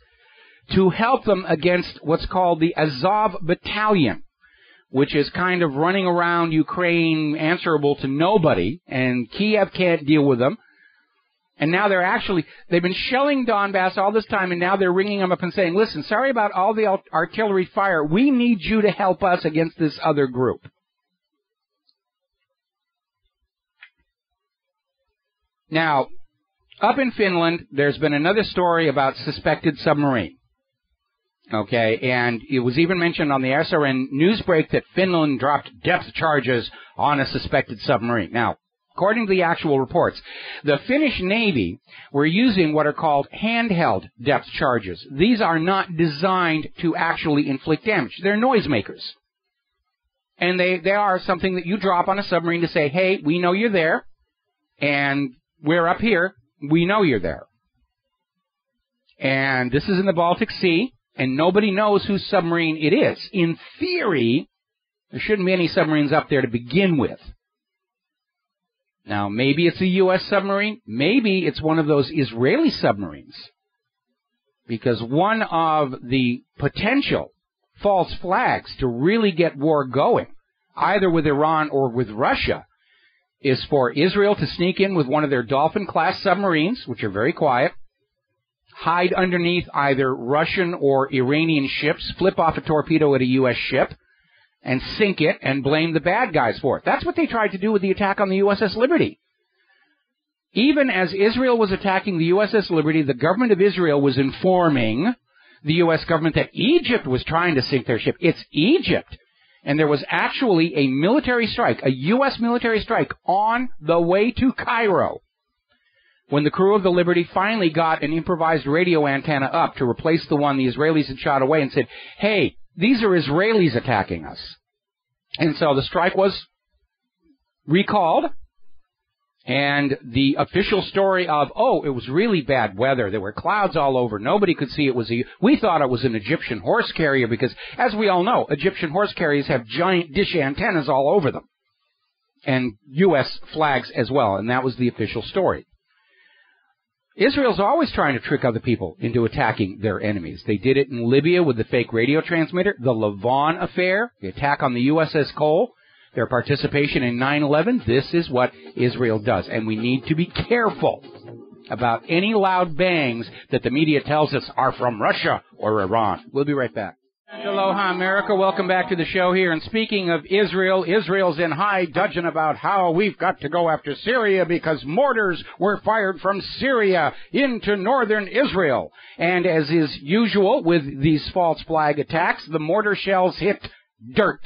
to help them against what's called the Azov Battalion, which is kind of running around Ukraine answerable to nobody, and Kiev can't deal with them. And now they've been shelling Donbass all this time, and now they're ringing them up and saying, listen, sorry about all the artillery fire. We need you to help us against this other group. Now, up in Finland, there's been another story about suspected submarine. Okay, and it was even mentioned on the SRN Newsbreak that Finland dropped depth charges on a suspected submarine. Now, according to the actual reports, the Finnish Navy were using what are called handheld depth charges. These are not designed to actually inflict damage. They're noisemakers. And they are something that you drop on a submarine to say, hey, we know you're there, and we're up here, we know you're there. And this is in the Baltic Sea, and nobody knows whose submarine it is. In theory, there shouldn't be any submarines up there to begin with. Now, maybe it's a U.S. submarine. Maybe it's one of those Israeli submarines. Because one of the potential false flags to really get war going, either with Iran or with Russia, is for Israel to sneak in with one of their Dolphin-class submarines, which are very quiet, hide underneath either Russian or Iranian ships, flip off a torpedo at a U.S. ship, and sink it and blame the bad guys for it. That's what they tried to do with the attack on the USS Liberty. Even as Israel was attacking the USS Liberty, the government of Israel was informing the U.S. government that Egypt was trying to sink their ship. It's Egypt. And there was actually a military strike, a U.S. military strike, on the way to Cairo when the crew of the Liberty finally got an improvised radio antenna up to replace the one the Israelis had shot away and said, hey, these are Israelis attacking us. And so the strike was recalled. And the official story of, oh, it was really bad weather. There were clouds all over. Nobody could see it was we thought it was an Egyptian horse carrier because, as we all know, Egyptian horse carriers have giant dish antennas all over them. And U.S. flags as well. And that was the official story. Israel's always trying to trick other people into attacking their enemies. They did it in Libya with the fake radio transmitter, the Lavon affair, the attack on the USS Cole. Their participation in 9/11, this is what Israel does. And we need to be careful about any loud bangs that the media tells us are from Russia or Iran. We'll be right back. Aloha, America. Welcome back to the show here. And speaking of Israel, Israel's in high dudgeon about how we've got to go after Syria because mortars were fired from Syria into northern Israel. And as is usual with these false flag attacks, the mortar shells hit dirt.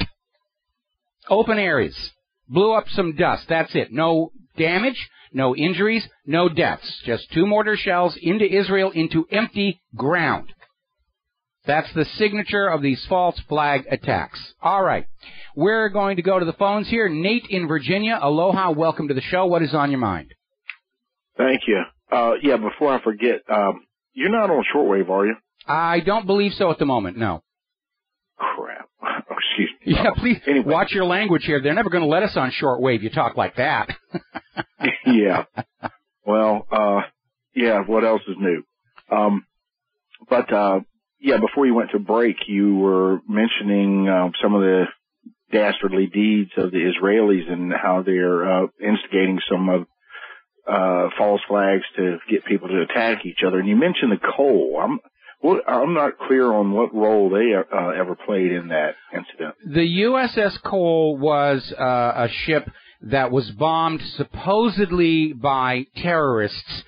Open areas. Blew up some dust. That's it. No damage, no injuries, no deaths. Just 2 mortar shells into Israel, into empty ground. That's the signature of these false flag attacks. All right. We're going to go to the phones here. Nate in Virginia. Aloha. Welcome to the show. What is on your mind? Thank you. Yeah, before I forget, you're not on shortwave, are you? I don't believe so at the moment, no. Crap. Oh, excuse me. Yeah, please anyway. Watch your language here. They're never going to let us on shortwave. You talk like that. Yeah. Well, yeah, what else is new? Yeah, before you went to break, you were mentioning some of the dastardly deeds of the Israelis and how they're instigating some of false flags to get people to attack each other. And you mentioned the coal. I'm not clear on what role they ever played in that incident. The USS Cole was a ship that was bombed supposedly by terrorists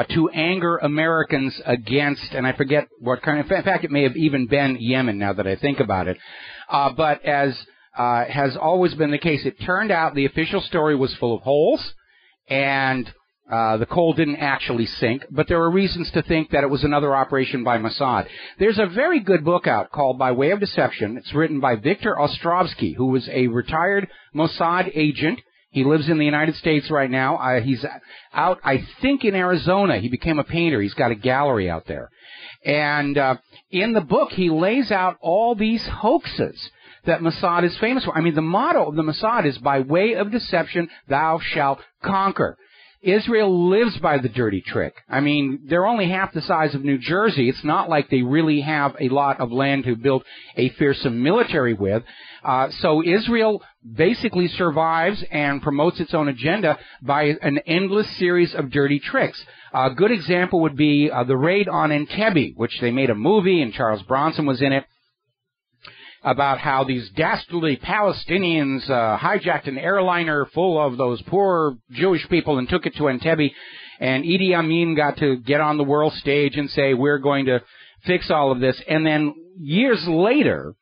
to anger Americans against, and I forget what kind of, in fact, it may have even been Yemen now that I think about it. But as has always been the case, it turned out the official story was full of holes, and the Cole didn't actually sink, but there were reasons to think that it was another operation by Mossad. There's a very good book out called By Way of Deception. It's written by Viktor Ostrovsky, who was a retired Mossad agent. He lives in the United States right now. He's out, I think, in Arizona. He became a painter. He's got a gallery out there. And in the book, he lays out all these hoaxes that Mossad is famous for. I mean, the motto of the Mossad is, by way of deception, thou shalt conquer. Israel lives by the dirty trick. I mean, they're only half the size of New Jersey. It's not like they really have a lot of land to build a fearsome military with. So Israel basically survives and promotes its own agenda by an endless series of dirty tricks. A good example would be the raid on Entebbe, which they made a movie, and Charles Bronson was in it, about how these dastardly Palestinians hijacked an airliner full of those poor Jewish people and took it to Entebbe, and Idi Amin got to get on the world stage and say, we're going to fix all of this. And then years later,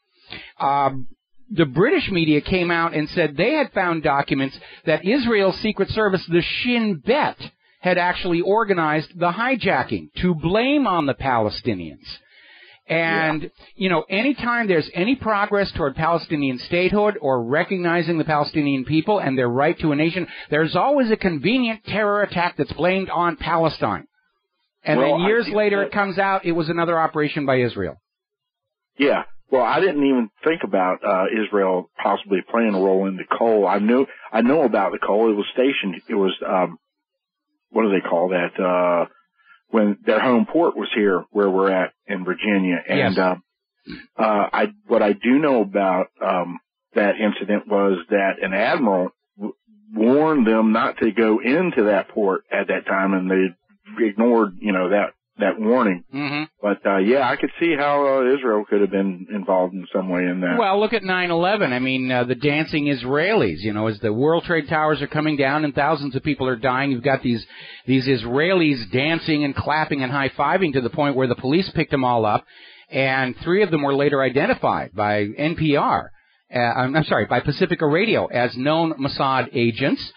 the British media came out and said they had found documents that Israel's Secret Service, the Shin Bet, had actually organized the hijacking to blame on the Palestinians. And, you know, anytime there's any progress toward Palestinian statehood or recognizing the Palestinian people and their right to a nation, there's always a convenient terror attack that's blamed on Palestine. And then years later it comes out it was another operation by Israel. Yeah. Well, I didn't even think about Israel possibly playing a role in the Cole. I know about the Cole. It was stationed. It was, what do they call that? When their home port was here where we're at in Virginia. And, yes. What I do know about, that incident was that an admiral warned them not to go into that port at that time, and they ignored, you know, that that warning. Mm-hmm. But yeah, I could see how Israel could have been involved in some way in that. Well, look at 9/11. I mean, the dancing Israelis. You know, as the World Trade Towers are coming down and thousands of people are dying, you've got these Israelis dancing and clapping and high-fiving to the point where the police picked them all up, and 3 of them were later identified by NPR. I'm sorry, by Pacifica Radio as known Mossad agents.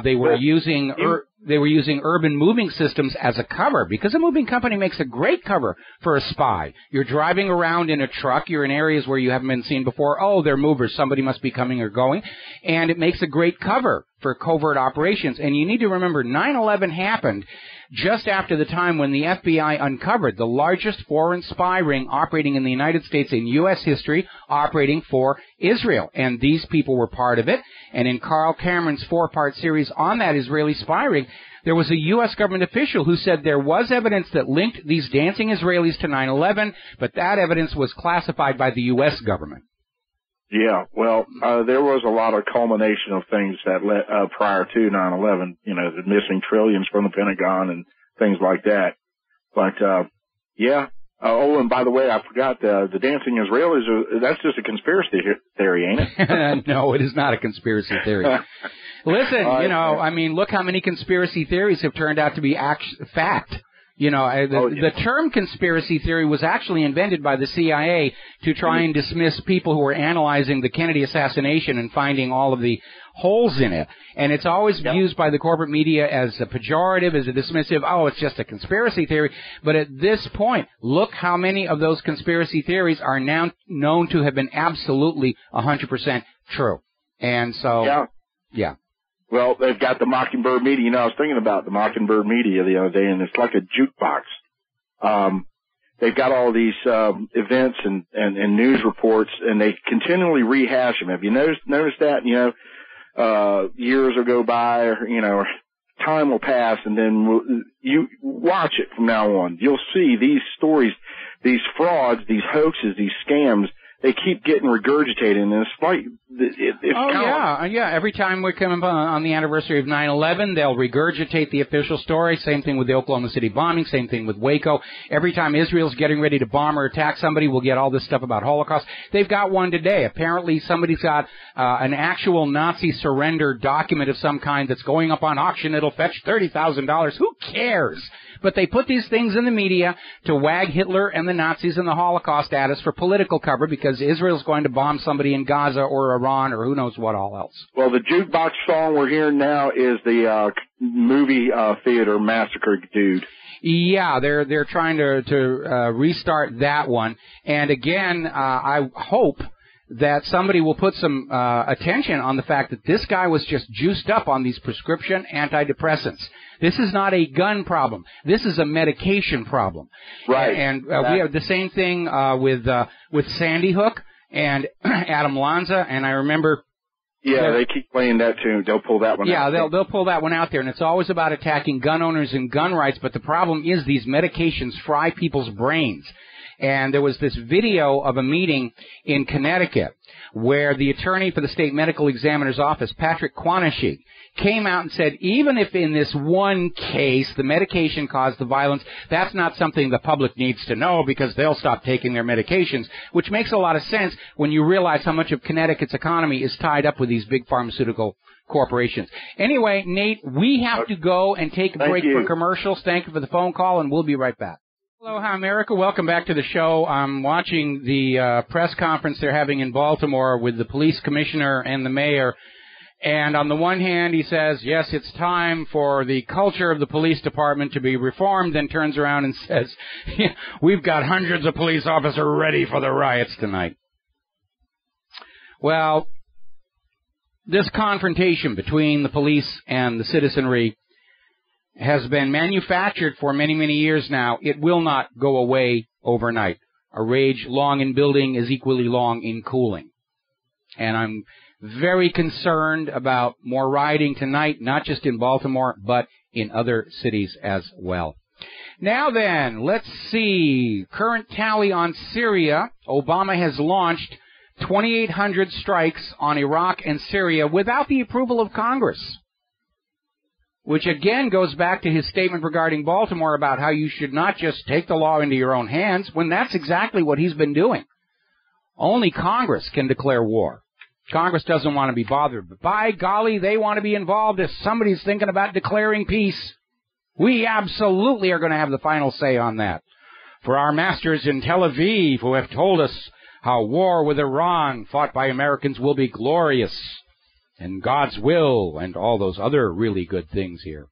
They were using urban moving systems as a cover because a moving company makes a great cover for a spy. You're driving around in a truck. You're in areas where you haven't been seen before. Oh, they're movers. Somebody must be coming or going. And it makes a great cover for covert operations. And you need to remember 9/11 happened just after the time when the FBI uncovered the largest foreign spy ring operating in the United States in U.S. history, operating for Israel. And these people were part of it. And in Carl Cameron's 4-part series on that Israeli spy ring, there was a U.S. government official who said there was evidence that linked these dancing Israelis to 9/11, but that evidence was classified by the U.S. government. Yeah, well, there was a lot of culmination of things that led prior to 9/11, you know, the missing trillions from the Pentagon and things like that. But, yeah. Oh, and by the way, I forgot, the dancing Israelis, that's just a conspiracy theory, ain't it? No, it is not a conspiracy theory. Listen, you know, I mean, look how many conspiracy theories have turned out to be fact. You know, the term conspiracy theory was actually invented by the CIA to try and dismiss people who were analyzing the Kennedy assassination and finding all of the holes in it. And it's always used by the corporate media as a pejorative, as a dismissive, oh, it's just a conspiracy theory. But at this point, look how many of those conspiracy theories are now known to have been absolutely 100% true. And so, yeah. Well, they've got the Mockingbird media. You know, I was thinking about the Mockingbird media the other day, and it's like a jukebox. They've got all these events and news reports, and they continually rehash them. Have you noticed that? You know, years will go by, or, you know, time will pass, and then you watch it from now on. You'll see these stories, these frauds, these hoaxes, these scams. They keep getting regurgitated, and it's like yeah. Every time we come on the anniversary of 9/11, they'll regurgitate the official story. Same thing with the Oklahoma City bombing. Same thing with Waco. Every time Israel's getting ready to bomb or attack somebody, we'll get all this stuff about Holocaust. They've got one today. Apparently, somebody's got an actual Nazi surrender document of some kind that's going up on auction. It'll fetch $30,000. Who cares? But they put these things in the media to wag Hitler and the Nazis and the Holocaust at us for political cover because Israel's going to bomb somebody in Gaza or Iran or who knows what all else. Well, the jukebox song we're hearing now is the movie theater massacre dude. Yeah, they're trying to restart that one. And again, I hope that somebody will put some attention on the fact that this guy was just juiced up on these prescription antidepressants. This is not a gun problem. This is a medication problem. Right. And we have the same thing with Sandy Hook and Adam Lanza. And I remember. Yeah, they keep playing that tune. They'll pull that one out. Yeah, they'll pull that one out there. And it's always about attacking gun owners and gun rights. But the problem is these medications fry people's brains. And there was this video of a meeting in Connecticut where the attorney for the state medical examiner's office, Patrick Quanashi, came out and said, even if in this one case the medication caused the violence, that's not something the public needs to know because they'll stop taking their medications, which makes a lot of sense when you realize how much of Connecticut's economy is tied up with these big pharmaceutical corporations. Anyway, Nate, we have to go and take a break for commercials. Thank you for the phone call, and we'll be right back. Aloha, America. Welcome back to the show. I'm watching the press conference they're having in Baltimore with the police commissioner and the mayor. And on the one hand, he says, yes, it's time for the culture of the police department to be reformed, then turns around and says, yeah, we've got hundreds of police officers ready for the riots tonight. Well, this confrontation between the police and the citizenry has been manufactured for many, many years now. It will not go away overnight. A rage long in building is equally long in cooling. And I'm very concerned about more rioting tonight, not just in Baltimore, but in other cities as well. Now then, let's see. Current tally on Syria. Obama has launched 2,800 strikes on Iraq and Syria without the approval of Congress. which again goes back to his statement regarding Baltimore about how you should not just take the law into your own hands, when that's exactly what he's been doing. Only Congress can declare war. Congress doesn't want to be bothered, but by golly, they want to be involved if somebody's thinking about declaring peace. We absolutely are going to have the final say on that. For our masters in Tel Aviv, who have told us how war with Iran fought by Americans will be glorious, and God's will, and all those other really good things here.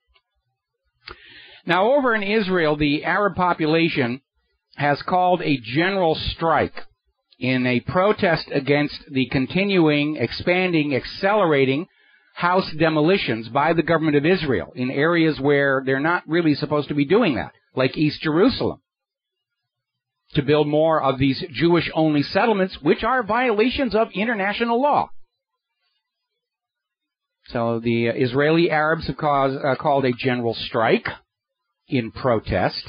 Now, over in Israel, the Arab population has called a general strike in a protest against the continuing, expanding, accelerating house demolitions by the government of Israel in areas where they're not really supposed to be doing that, like East Jerusalem, to build more of these Jewish-only settlements, which are violations of international law. So the Israeli Arabs have called a general strike in protest.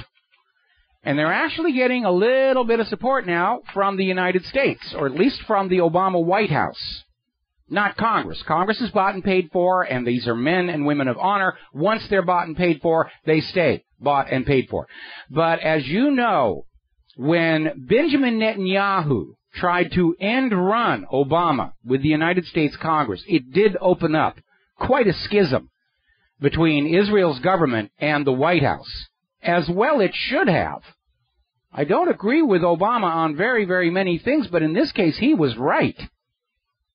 And they're actually getting a little bit of support now from the United States, or at least from the Obama White House. Not Congress. Congress is bought and paid for, and these are men and women of honor. Once they're bought and paid for, they stay bought and paid for. But as you know, when Benjamin Netanyahu tried to end-run Obama with the United States Congress, it did open up quite a schism between Israel's government and the White House. As well it should have. I don't agree with Obama on very, very many things, but in this case he was right.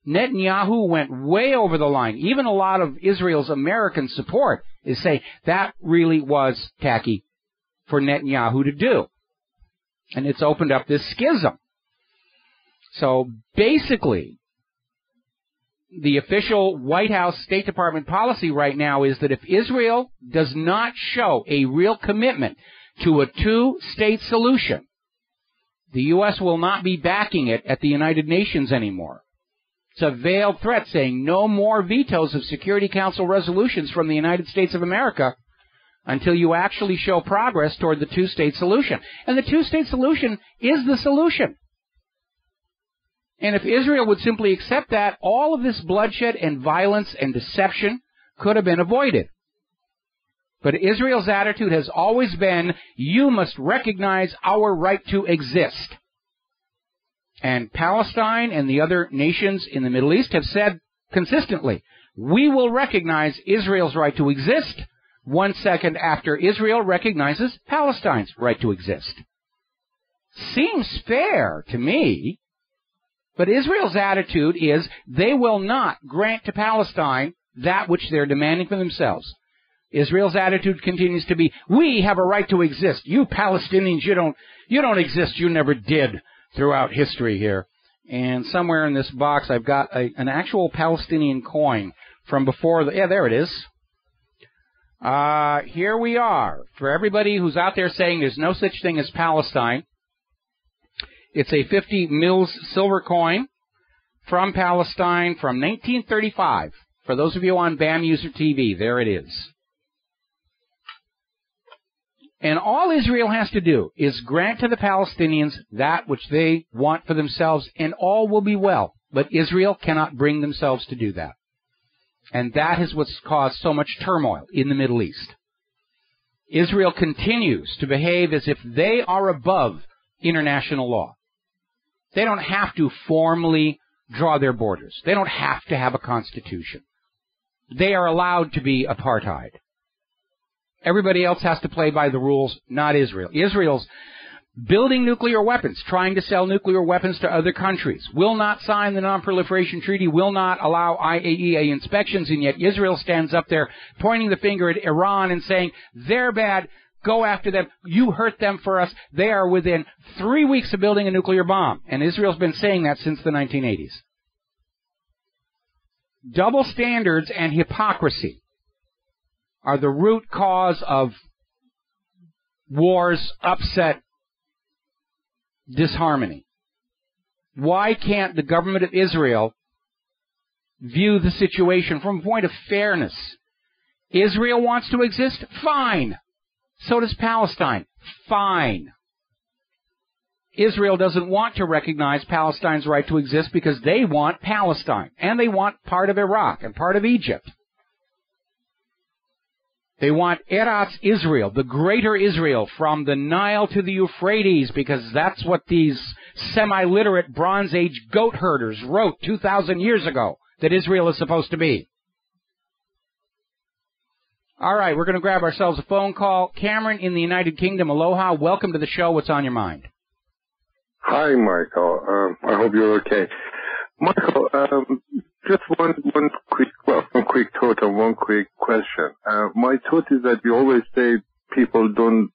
Netanyahu went way over the line. Even a lot of Israel's American support is saying that really was tacky for Netanyahu to do. And it's opened up this schism. So basically, the official White House State Department policy right now is that if Israel does not show a real commitment to a two-state solution, the U.S. will not be backing it at the United Nations anymore. It's a veiled threat saying no more vetoes of Security Council resolutions from the United States of America until you actually show progress toward the two-state solution. And the two-state solution is the solution. And if Israel would simply accept that, all of this bloodshed and violence and deception could have been avoided. But Israel's attitude has always been, you must recognize our right to exist. And Palestine and the other nations in the Middle East have said consistently, we will recognize Israel's right to exist 1 second after Israel recognizes Palestine's right to exist. Seems fair to me. But Israel's attitude is they will not grant to Palestine that which they're demanding for themselves. Israel's attitude continues to be, we have a right to exist. You Palestinians, you don't exist. You never did throughout history here. And somewhere in this box I've got an actual Palestinian coin from before yeah, there it is. Here we are. For everybody who's out there saying there's no such thing as Palestine, it's a 50 mils silver coin from Palestine from 1935. For those of you on BAM User TV, there it is. And all Israel has to do is grant to the Palestinians that which they want for themselves, and all will be well. But Israel cannot bring themselves to do that. And that is what's caused so much turmoil in the Middle East. Israel continues to behave as if they are above international law. They don't have to formally draw their borders. They don't have to have a constitution. They are allowed to be apartheid. Everybody else has to play by the rules, not Israel. Israel's building nuclear weapons, trying to sell nuclear weapons to other countries, will not sign the Non-Proliferation Treaty, will not allow IAEA inspections, and yet Israel stands up there pointing the finger at Iran and saying, they're bad, go after them, you hurt them for us, they are within 3 weeks of building a nuclear bomb. And Israel's been saying that since the 1980s. Double standards and hypocrisy are the root cause of wars, upset, disharmony. Why can't the government of Israel view the situation from a point of fairness? Israel wants to exist? Fine. So does Palestine. Fine. Israel doesn't want to recognize Palestine's right to exist because they want Palestine, and they want part of Iraq and part of Egypt. They want Eretz Israel, the greater Israel, from the Nile to the Euphrates, because that's what these semi-literate Bronze Age goat herders wrote 2,000 years ago, that Israel is supposed to be. All right, we're going to grab ourselves a phone call. Cameron in the United Kingdom, aloha. Welcome to the show. What's on your mind? Hi, Michael. I hope you're okay. Michael, just one quick thought and one quick question. My thought is that you always say people don't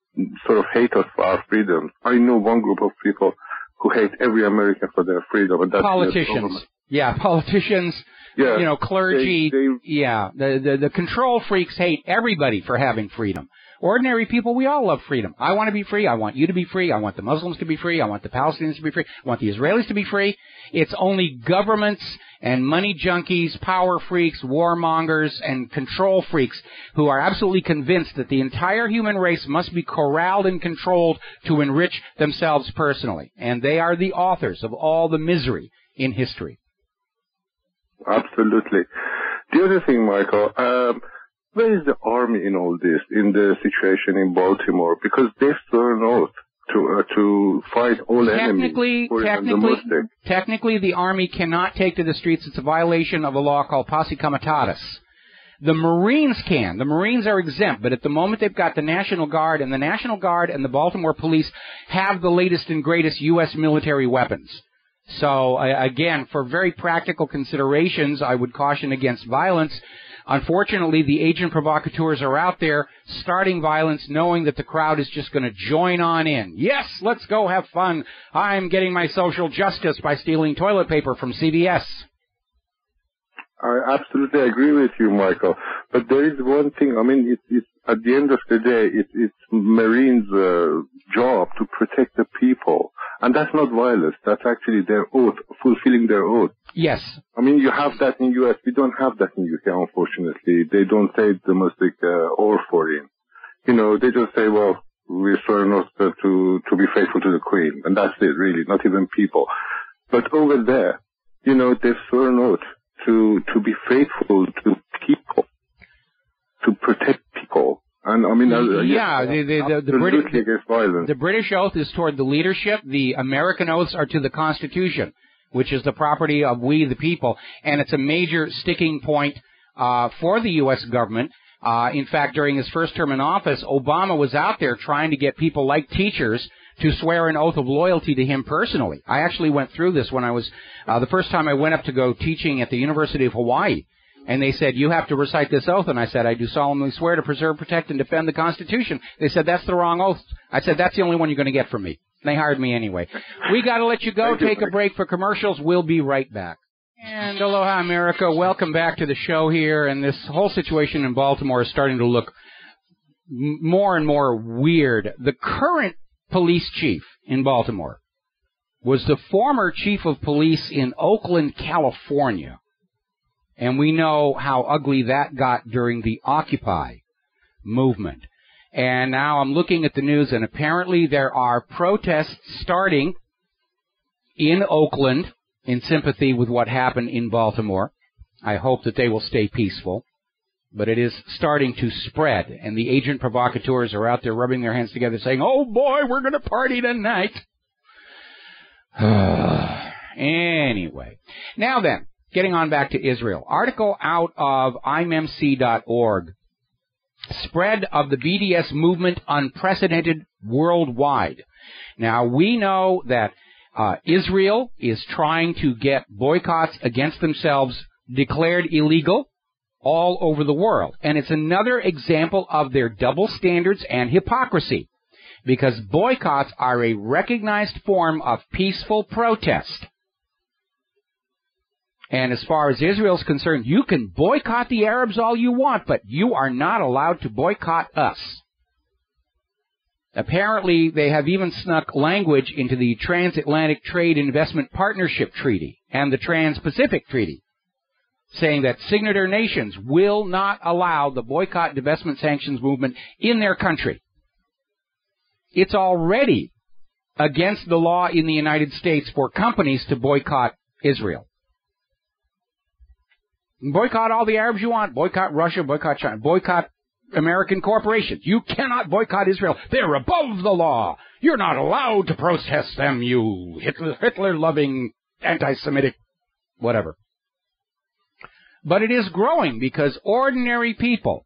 sort of hate us for our freedom. I know one group of people who hate every American for their freedom, and that's politicians. Yeah, politicians. Yeah, you know, clergy. Yeah, the control freaks hate everybody for having freedom. Ordinary people, we all love freedom. I want to be free. I want you to be free. I want the Muslims to be free. I want the Palestinians to be free. I want the Israelis to be free. It's only governments and money junkies, power freaks, warmongers, and control freaks who are absolutely convinced that the entire human race must be corralled and controlled to enrich themselves personally. And they are the authors of all the misery in history. Absolutely. The other thing, Michael, where is the army in all this, in the situation in Baltimore? Because they've sworn oath to fight all enemies. Technically, the army cannot take to the streets. It's a violation of a law called posse comitatus. The Marines can. The Marines are exempt, but at the moment they've got the National Guard, and the National Guard and the Baltimore Police have the latest and greatest U.S. military weapons. So, again, for very practical considerations, I would caution against violence. Unfortunately, the agent provocateurs are out there starting violence, knowing that the crowd is just going to join on in. Yes, let's go have fun. I'm getting my social justice by stealing toilet paper from CVS. I absolutely agree with you, Michael. But there is one thing. I mean, it's at the end of the day, it's Marines' job to protect the people. And that's not violence. That's actually their oath, fulfilling their oath. Yes. I mean, you have that in U.S. We don't have that in U.K., unfortunately. They don't say domestic or foreign. You know, they just say, well, we're sworn oath to be faithful to the Queen. And that's it, really, not even people. But over there, you know, they've sworn oath to be faithful to people, to protect people. And I mean, the British oath is toward the leadership. The American oaths are to the Constitution, which is the property of we, the people. And it's a major sticking point for the U.S. government. In fact, during his first term in office, Obama was out there trying to get people like teachers to swear an oath of loyalty to him personally. I actually went through this when I was, the first time I went up to go teaching at the University of Hawaii. And they said, you have to recite this oath. And I said, I do solemnly swear to preserve, protect, and defend the Constitution. They said, that's the wrong oath. I said, that's the only one you're going to get from me. They hired me anyway. We got to let you go. Take a break for commercials. We'll be right back. And aloha, America. Welcome back to the show here. And this whole situation in Baltimore is starting to look more and more weird. The current police chief in Baltimore was the former chief of police in Oakland, California. And we know how ugly that got during the Occupy movement. And now I'm looking at the news, and apparently there are protests starting in Oakland in sympathy with what happened in Baltimore. I hope that they will stay peaceful. But it is starting to spread, and the agent provocateurs are out there rubbing their hands together saying, oh boy, we're going to party tonight. Anyway. Now then. Getting on back to Israel. Article out of imemc.org. Spread of the BDS movement unprecedented worldwide. Now, we know that Israel is trying to get boycotts against themselves declared illegal all over the world. And it's another example of their double standards and hypocrisy. Because boycotts are a recognized form of peaceful protest. And as far as Israel's concerned, you can boycott the Arabs all you want, but you are not allowed to boycott us. Apparently, they have even snuck language into the Transatlantic Trade Investment Partnership Treaty and the Trans-Pacific Treaty, saying that signatory nations will not allow the boycott and divestment sanctions movement in their country. It's already against the law in the United States for companies to boycott Israel. Boycott all the Arabs you want. Boycott Russia, boycott China, boycott American corporations. You cannot boycott Israel. They're above the law. You're not allowed to protest them, you Hitler-loving, anti-Semitic, whatever. But it is growing because ordinary people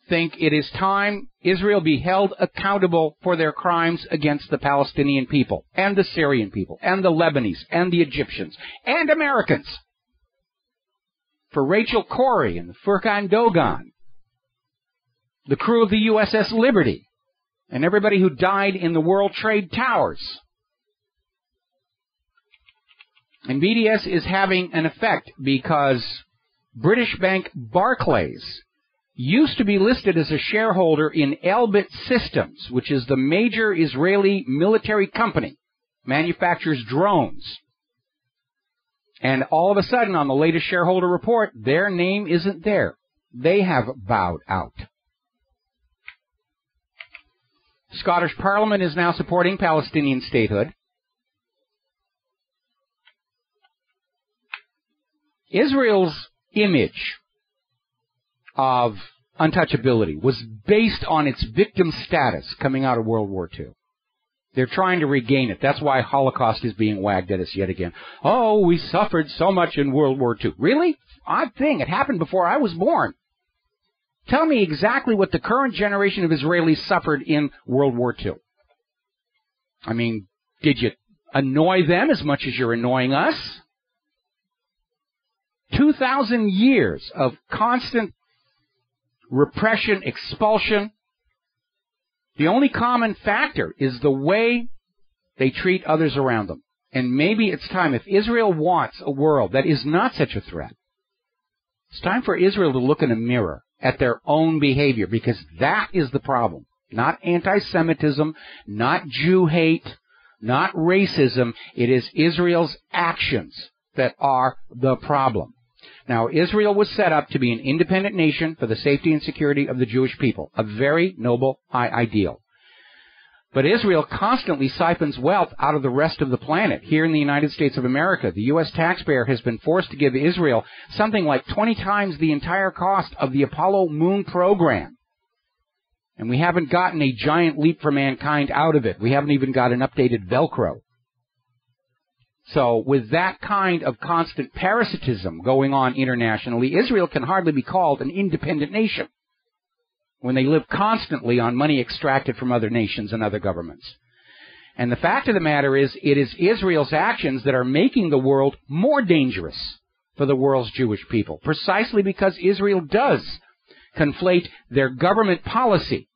think it is time Israel be held accountable for their crimes against the Palestinian people, and the Syrian people, and the Lebanese, and the Egyptians, and Americans. For Rachel Corrie and Furkan Dogan, the crew of the USS Liberty, and everybody who died in the World Trade Towers. And BDS is having an effect because British bank Barclays used to be listed as a shareholder in Elbit Systems, which is the major Israeli military company, manufactures drones. And all of a sudden, on the latest shareholder report, their name isn't there. They have bowed out. Scottish Parliament is now supporting Palestinian statehood. Israel's image of untouchability was based on its victim status coming out of World War II. They're trying to regain it. That's why Holocaust is being wagged at us yet again. Oh, we suffered so much in World War II. Really? Odd thing. It happened before I was born. Tell me exactly what the current generation of Israelis suffered in World War II. I mean, did you annoy them as much as you're annoying us? 2,000 years of constant repression, expulsion. The only common factor is the way they treat others around them. And maybe it's time, if Israel wants a world that is not such a threat, it's time for Israel to look in a mirror at their own behavior, because that is the problem. Not anti-Semitism, not Jew hate, not racism. It is Israel's actions that are the problem. Now, Israel was set up to be an independent nation for the safety and security of the Jewish people, a very noble, high ideal. But Israel constantly siphons wealth out of the rest of the planet. Here in the United States of America, the U.S. taxpayer has been forced to give Israel something like 20 times the entire cost of the Apollo moon program. And we haven't gotten a giant leap for mankind out of it. We haven't even got an updated Velcro. So with that kind of constant parasitism going on internationally, Israel can hardly be called an independent nation when they live constantly on money extracted from other nations and other governments. And the fact of the matter is, it is Israel's actions that are making the world more dangerous for the world's Jewish people, precisely because Israel does conflate their government policy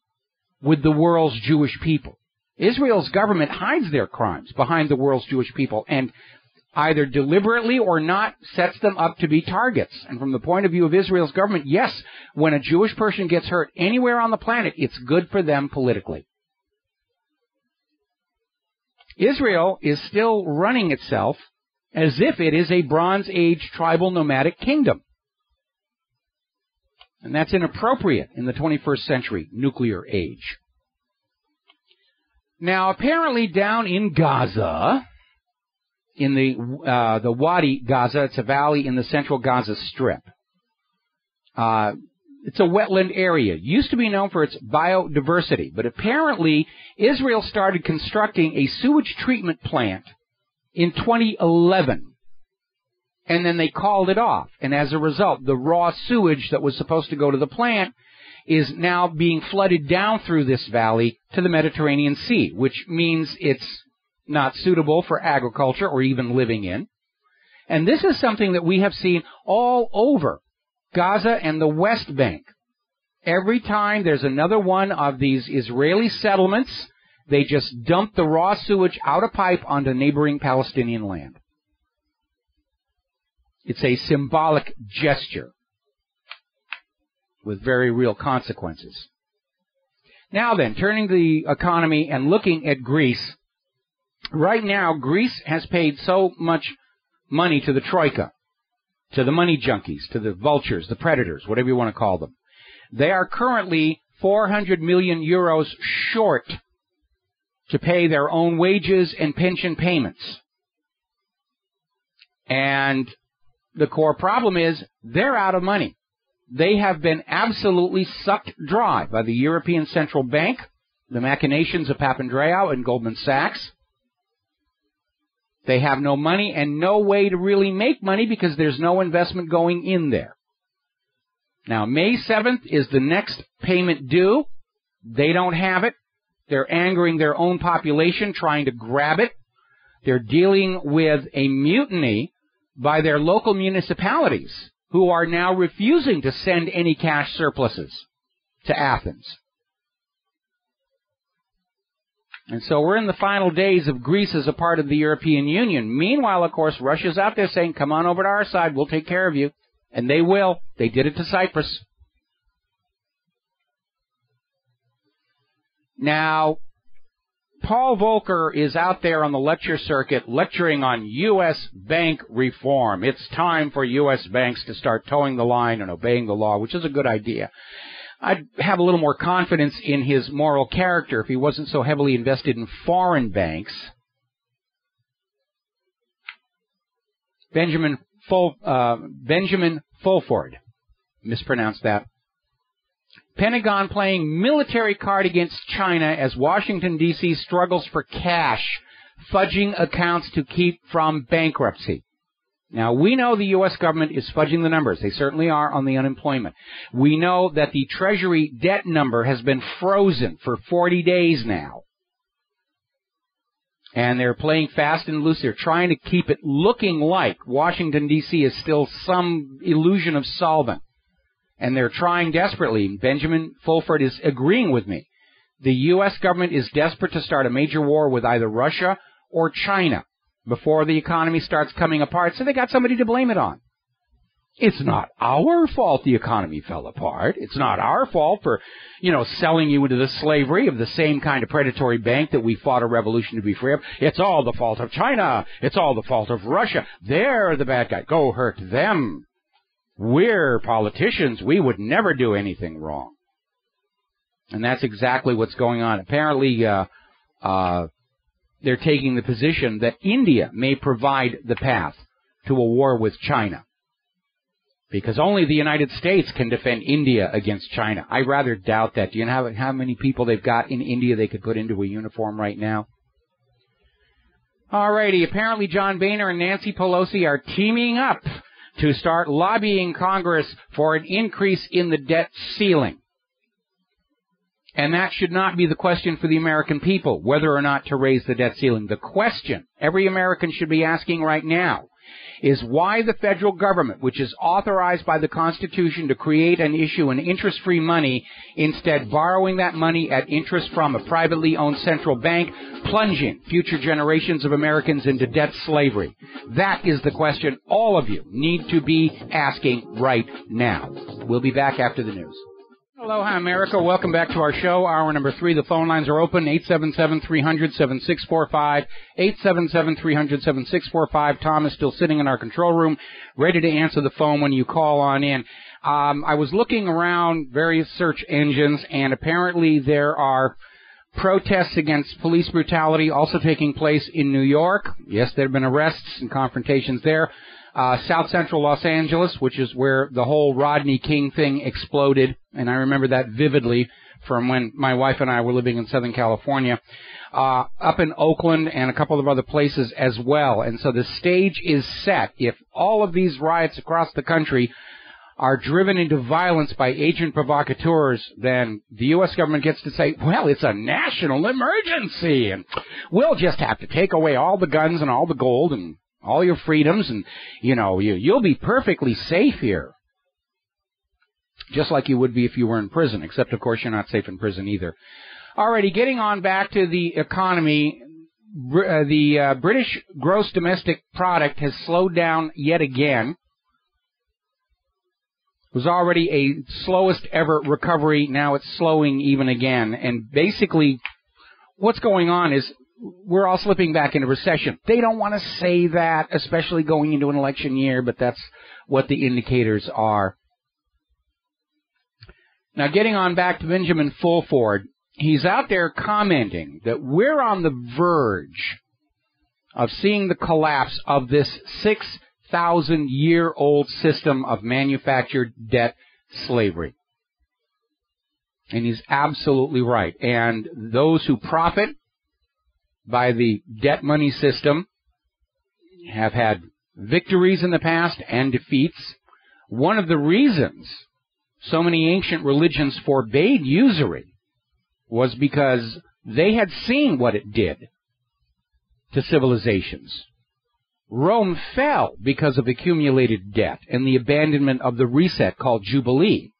with the world's Jewish people. Israel's government hides their crimes behind the world's Jewish people and either deliberately or not sets them up to be targets. And from the point of view of Israel's government, yes, when a Jewish person gets hurt anywhere on the planet, it's good for them politically. Israel is still running itself as if it is a Bronze Age tribal nomadic kingdom. And that's inappropriate in the 21st century nuclear age. Now, apparently down in Gaza, in the Wadi Gaza, it's a valley in the central Gaza Strip. It's a wetland area. It used to be known for its biodiversity, but apparently Israel started constructing a sewage treatment plant in 2011. And then they called it off. And as a result, the raw sewage that was supposed to go to the plant is now being flooded down through this valley to the Mediterranean Sea, which means it's not suitable for agriculture or even living in. And this is something that we have seen all over Gaza and the West Bank. Every time there's another one of these Israeli settlements, they just dump the raw sewage out a pipe onto neighboring Palestinian land. It's a symbolic gesture with very real consequences. Now then, turning to the economy and looking at Greece. Right now, Greece has paid so much money to the Troika, to the money junkies, to the vultures, the predators, whatever you want to call them. They are currently 400 million euros short to pay their own wages and pension payments. And the core problem is they're out of money. they have been absolutely sucked dry by the European Central Bank, the machinations of Papandreou and Goldman Sachs. They have no money and no way to really make money because there's no investment going in there. Now, May 7th is the next payment due. They don't have it. They're angering their own population, trying to grab it. They're dealing with a mutiny by their local municipalities who are now refusing to send any cash surpluses to Athens. And so we're in the final days of Greece as a part of the European Union. Meanwhile, of course, Russia's out there saying, come on over to our side, we'll take care of you. And they will. They did it to Cyprus. Now, Paul Volcker is out there on the lecture circuit lecturing on U.S. bank reform. It's time for U.S. banks to start towing the line and obeying the law, which is a good idea. I'd have a little more confidence in his moral character if he wasn't so heavily invested in foreign banks. Benjamin Fulford, mispronounced that. Pentagon playing military card against China as Washington, D.C. struggles for cash, fudging accounts to keep from bankruptcy. Now, we know the U.S. government is fudging the numbers. They certainly are on the unemployment. We know that the Treasury debt number has been frozen for 40 days now. And they're playing fast and loose. They're trying to keep it looking like Washington, D.C. is still some illusion of solvent. And they're trying desperately. Benjamin Fulford is agreeing with me. The U.S. government is desperate to start a major war with either Russia or China before the economy starts coming apart, so they got somebody to blame it on. It's not our fault the economy fell apart. It's not our fault for, selling you into the slavery of the same kind of predatory bank that we fought a revolution to be free of. It's all the fault of China. It's all the fault of Russia. They're the bad guy. Go hurt them. We're politicians. We would never do anything wrong. And that's exactly what's going on. Apparently, they're taking the position that India may provide the path to a war with China. Because only the United States can defend India against China. I rather doubt that. Do you know how many people they've got in India they could put into a uniform right now? Alrighty, apparently John Boehner and Nancy Pelosi are teaming up to start lobbying Congress for an increase in the debt ceiling. And that should not be the question for the American people, whether or not to raise the debt ceiling. The question every American should be asking right now is why the federal government, which is authorized by the Constitution to create and issue an interest-free money, instead borrowing that money at interest from a privately owned central bank, plunging future generations of Americans into debt slavery. That is the question all of you need to be asking right now. We'll be back after the news. Aloha, America. Welcome back to our show. Hour number 3. The phone lines are open. 877-300-7645. 877-300-7645. Tom is still sitting in our control room, ready to answer the phone when you call on in. I was looking around various search engines, and apparently there are protests against police brutality also taking place in New York. Yes, there have been arrests and confrontations there. South Central Los Angeles, which is where the whole Rodney King thing exploded, and I remember that vividly from when my wife and I were living in Southern California, up in Oakland and a couple of other places as well. And so the stage is set. If all of these riots across the country are driven into violence by agent provocateurs, then the U.S. government gets to say, well, it's a national emergency, and we'll just have to take away all the guns and all the gold and all your freedoms, and, you'll be perfectly safe here. Just like you would be if you were in prison, except, of course, you're not safe in prison either. Alrighty, getting on back to the economy, the British gross domestic product has slowed down yet again. It was already a slowest ever recovery. Now it's slowing even again. And basically, what's going on is we're all slipping back into recession. They don't want to say that, especially going into an election year, but that's what the indicators are. Now, getting on back to Benjamin Fulford, he's out there commenting that we're on the verge of seeing the collapse of this 6,000-year-old system of manufactured debt slavery. And he's absolutely right. And those who profit by the debt money system have had victories in the past and defeats. One of the reasons so many ancient religions forbade usury was because they had seen what it did to civilizations. Rome fell because of accumulated debt and the abandonment of the reset called Jubilee.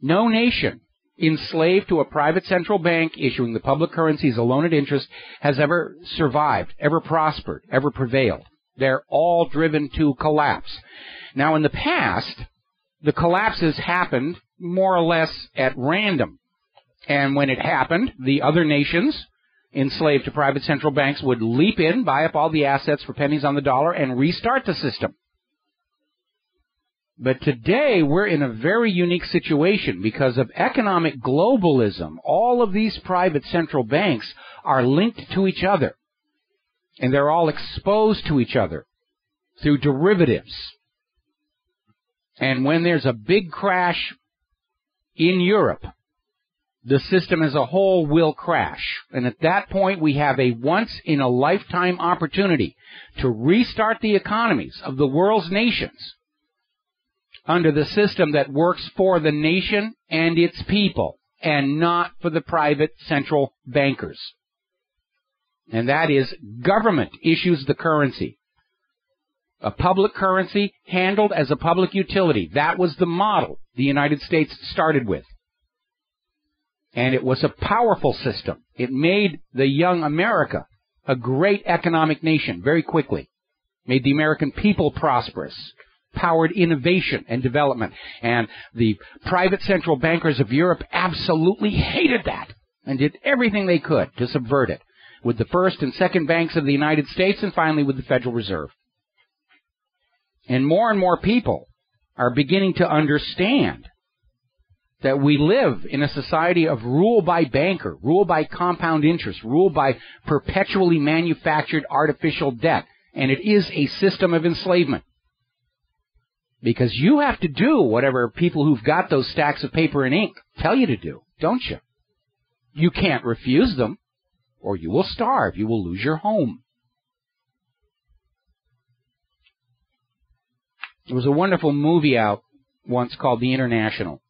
No nation enslaved to a private central bank issuing the public currencies alone at interest has ever survived, ever prospered, ever prevailed. They're all driven to collapse. Now, in the past, the collapses happened more or less at random. And when it happened, the other nations enslaved to private central banks would leap in, buy up all the assets for pennies on the dollar, and restart the system. But today, we're in a very unique situation because of economic globalism. All of these private central banks are linked to each other, and they're all exposed to each other through derivatives. And when there's a big crash in Europe, the system as a whole will crash. And at that point, we have a once-in-a-lifetime opportunity to restart the economies of the world's nations under the system that works for the nation and its people, and not for the private central bankers. And that is, government issues the currency. A public currency handled as a public utility. That was the model the United States started with. And it was a powerful system. It made the young America a great economic nation very quickly. Made the American people prosperous. Powered innovation and development. And the private central bankers of Europe absolutely hated that and did everything they could to subvert it, with the first and second banks of the United States and finally with the Federal Reserve. And more people are beginning to understand that we live in a society of rule by banker, rule by compound interest, rule by perpetually manufactured artificial debt. And it is a system of enslavement. Because you have to do whatever people who've got those stacks of paper and ink tell you to do, don't you? You can't refuse them, or you will starve. You will lose your home. There was a wonderful movie out once called The International.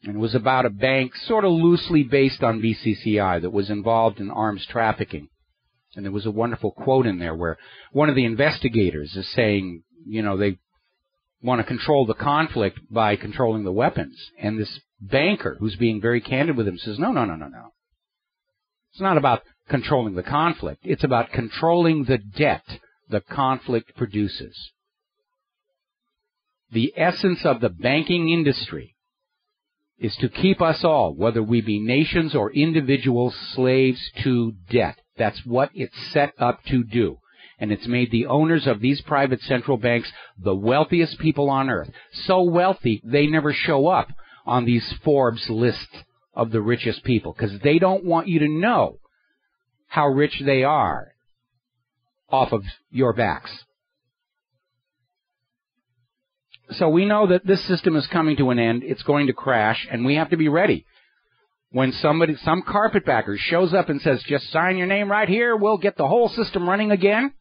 And it was about a bank sort of loosely based on BCCI that was involved in arms trafficking. And there was a wonderful quote in there where one of the investigators is saying, you know, they want to control the conflict by controlling the weapons. And this banker, who's being very candid with him, says, no. It's not about controlling the conflict. It's about controlling the debt the conflict produces. The essence of the banking industry is to keep us all, whether we be nations or individuals, slaves to debt. That's what it's set up to do. And it's made the owners of these private central banks the wealthiest people on earth. So wealthy, they never show up on these Forbes lists of the richest people, because they don't want you to know how rich they are off of your backs. So we know that this system is coming to an end. It's going to crash, and we have to be ready. When some carpetbagger shows up and says, just sign your name right here, we'll get the whole system running again.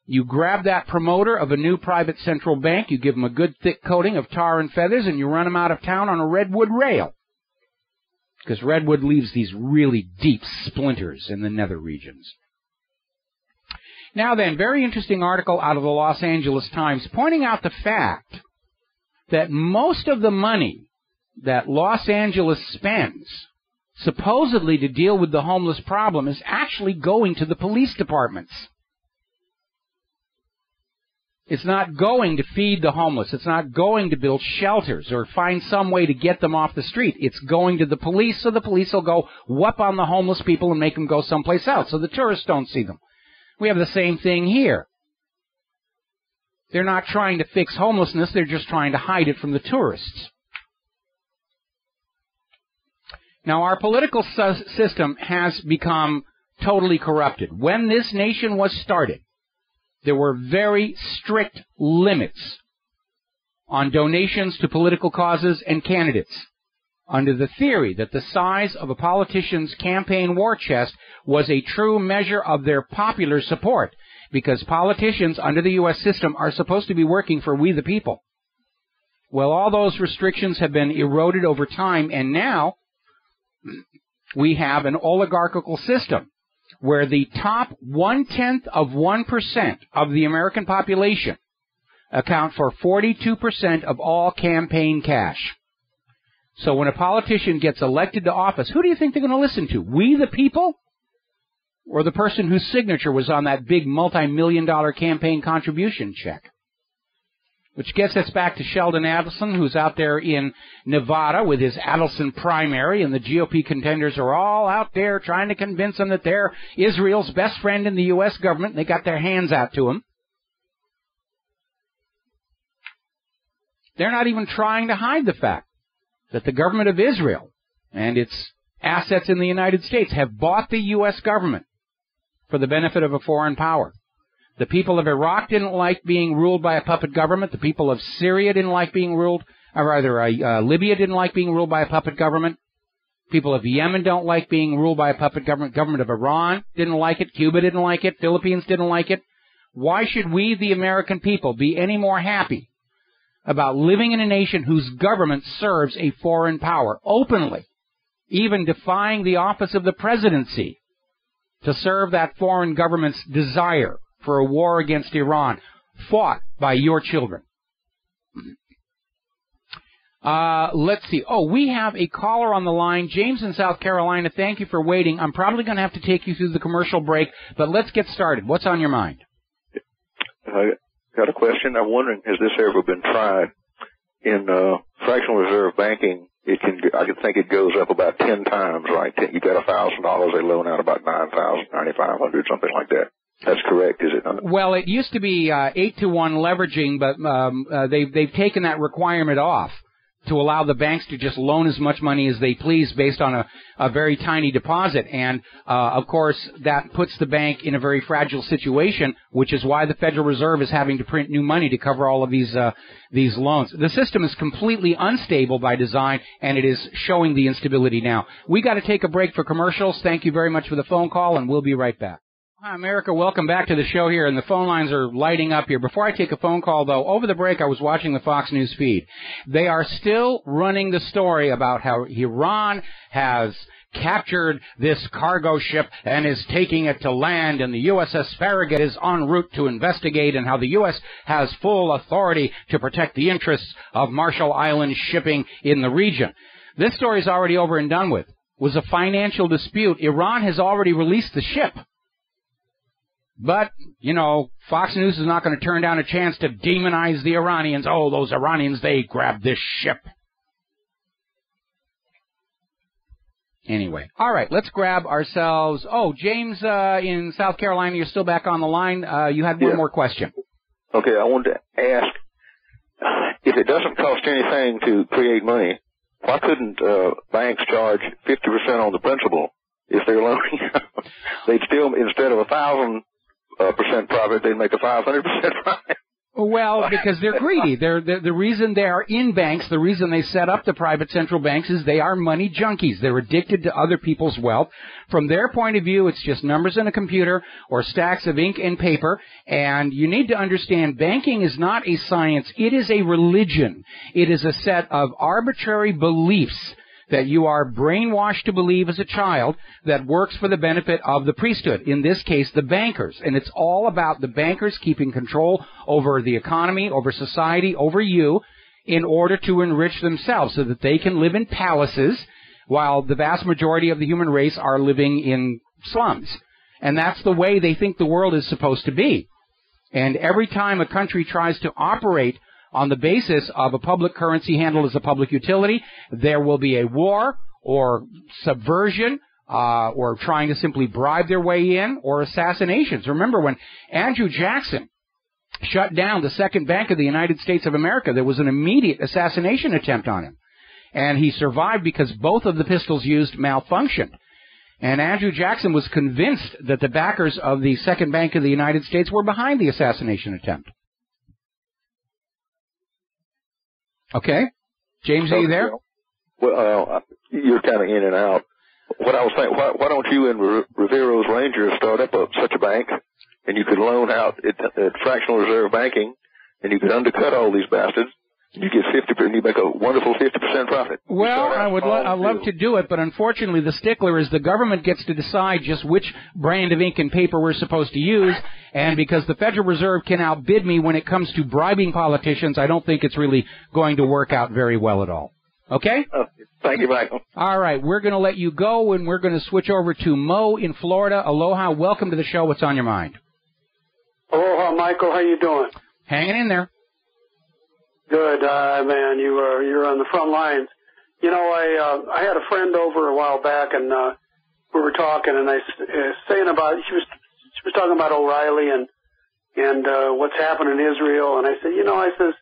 You grab that promoter of a new private central bank, you give him a good thick coating of tar and feathers, and you run him out of town on a redwood rail. Because redwood leaves these really deep splinters in the nether regions. Now then, very interesting article out of the Los Angeles Times pointing out the fact that most of the money that Los Angeles spends supposedly to deal with the homeless problem is actually going to the police departments. It's not going to feed the homeless. It's not going to build shelters or find some way to get them off the street. It's going to the police, so the police will go whoop on the homeless people and make them go someplace else so the tourists don't see them. We have the same thing here. They're not trying to fix homelessness. They're just trying to hide it from the tourists. Now, our political system has become totally corrupted. When this nation was started, there were very strict limits on donations to political causes and candidates, under the theory that the size of a politician's campaign war chest was a true measure of their popular support, because politicians under the U.S. system are supposed to be working for we the people. Well, all those restrictions have been eroded over time, and now we have an oligarchical system where the top 0.1% of the American population account for 42% of all campaign cash. So when a politician gets elected to office, who do you think they're going to listen to? We the people? Or the person whose signature was on that big multi-million-dollar campaign contribution check? Which gets us back to Sheldon Adelson, who's out there in Nevada with his Adelson primary, and the GOP contenders are all out there trying to convince him that they're Israel's best friend in the U.S. government, and they got their hands out to him. They're not even trying to hide the fact that the government of Israel and its assets in the United States have bought the U.S. government for the benefit of a foreign power. The people of Iraq didn't like being ruled by a puppet government. The people of Syria didn't like being ruled, or rather, Libya didn't like being ruled by a puppet government. People of Yemen don't like being ruled by a puppet government. Government of Iran didn't like it. Cuba didn't like it. Philippines didn't like it. Why should we, the American people, be any more happy about living in a nation whose government serves a foreign power openly, even defying the office of the presidency to serve that foreign government's desire for a war against Iran, fought by your children? Let's see. Oh, we have a caller on the line. James in South Carolina, thank you for waiting. I'm probably going to have to take you through the commercial break, but let's get started. What's on your mind? I got a question. I'm wondering, has this ever been tried? In fractional reserve banking, I can think it goes up about 10 times, right? You got $1,000, they loan out about $9,000, $9,500, something like that. That's correct, is it not? Well, it used to be 8-to-1 leveraging, but they've taken that requirement off to allow the banks to just loan as much money as they please based on a very tiny deposit. And, of course, that puts the bank in a very fragile situation, which is why the Federal Reserve is having to print new money to cover all of these loans. The system is completely unstable by design, and it is showing the instability now. We got to take a break for commercials. Thank you very much for the phone call, and we'll be right back. Hi, America. Welcome back to the show here, and the phone lines are lighting up here. Before I take a phone call, though, over the break I was watching the Fox News feed. They are still running the story about how Iran has captured this cargo ship and is taking it to land, and the USS Farragut is en route to investigate, and how the U.S. has full authority to protect the interests of Marshall Islands shipping in the region. This story is already over and done with. It was a financial dispute. Iran has already released the ship. But, you know, Fox News is not going to turn down a chance to demonize the Iranians. Oh, those Iranians, they grabbed this ship. Anyway, all right, let's grab ourselves. Oh, James in South Carolina, you're still back on the line. You had one more question. Okay, I wanted to ask, if it doesn't cost anything to create money, why couldn't banks charge 50% on the principal if they're loaning? They'd still, instead of 1,000% profit, they'd make a 500% profit. Well, because they're greedy. The reason they are in banks, the reason they set up the private central banks is they are money junkies. They're addicted to other people's wealth. From their point of view, it's just numbers in a computer or stacks of ink and paper. And you need to understand, banking is not a science. It is a religion. It is a set of arbitrary beliefs that you are brainwashed to believe as a child that works for the benefit of the priesthood, in this case, the bankers. And it's all about the bankers keeping control over the economy, over society, over you, in order to enrich themselves so that they can live in palaces while the vast majority of the human race are living in slums. And that's the way they think the world is supposed to be. And every time a country tries to operate on the basis of a public currency handled as a public utility, there will be a war or subversion or trying to simply bribe their way in, or assassinations. Remember, when Andrew Jackson shut down the Second Bank of the United States of America, there was an immediate assassination attempt on him. And he survived because both of the pistols used malfunctioned. And Andrew Jackson was convinced that the backers of the Second Bank of the United States were behind the assassination attempt. Okay. James, are you there? Well, you're kind of in and out. What I was saying, why don't you and Rivero's Rangers start up such a bank, and you could loan out at fractional reserve banking, and you could undercut all these bastards. You get 50%, you make a wonderful 50% profit. Well, I'd love to do it, but unfortunately the stickler is the government gets to decide just which brand of ink and paper we're supposed to use, and because the Federal Reserve can outbid me when it comes to bribing politicians, I don't think it's really going to work out very well at all. Okay? Thank you, Michael. All right, we're going to let you go, and we're going to switch over to Mo in Florida. Aloha, welcome to the show. What's on your mind? Aloha, Michael. How you doing? Hanging in there. Good, man. You're on the front lines. You know, I had a friend over a while back, and we were talking, and I saying about she was talking about O'Reilly and what's happened in Israel, and I said, you know, I says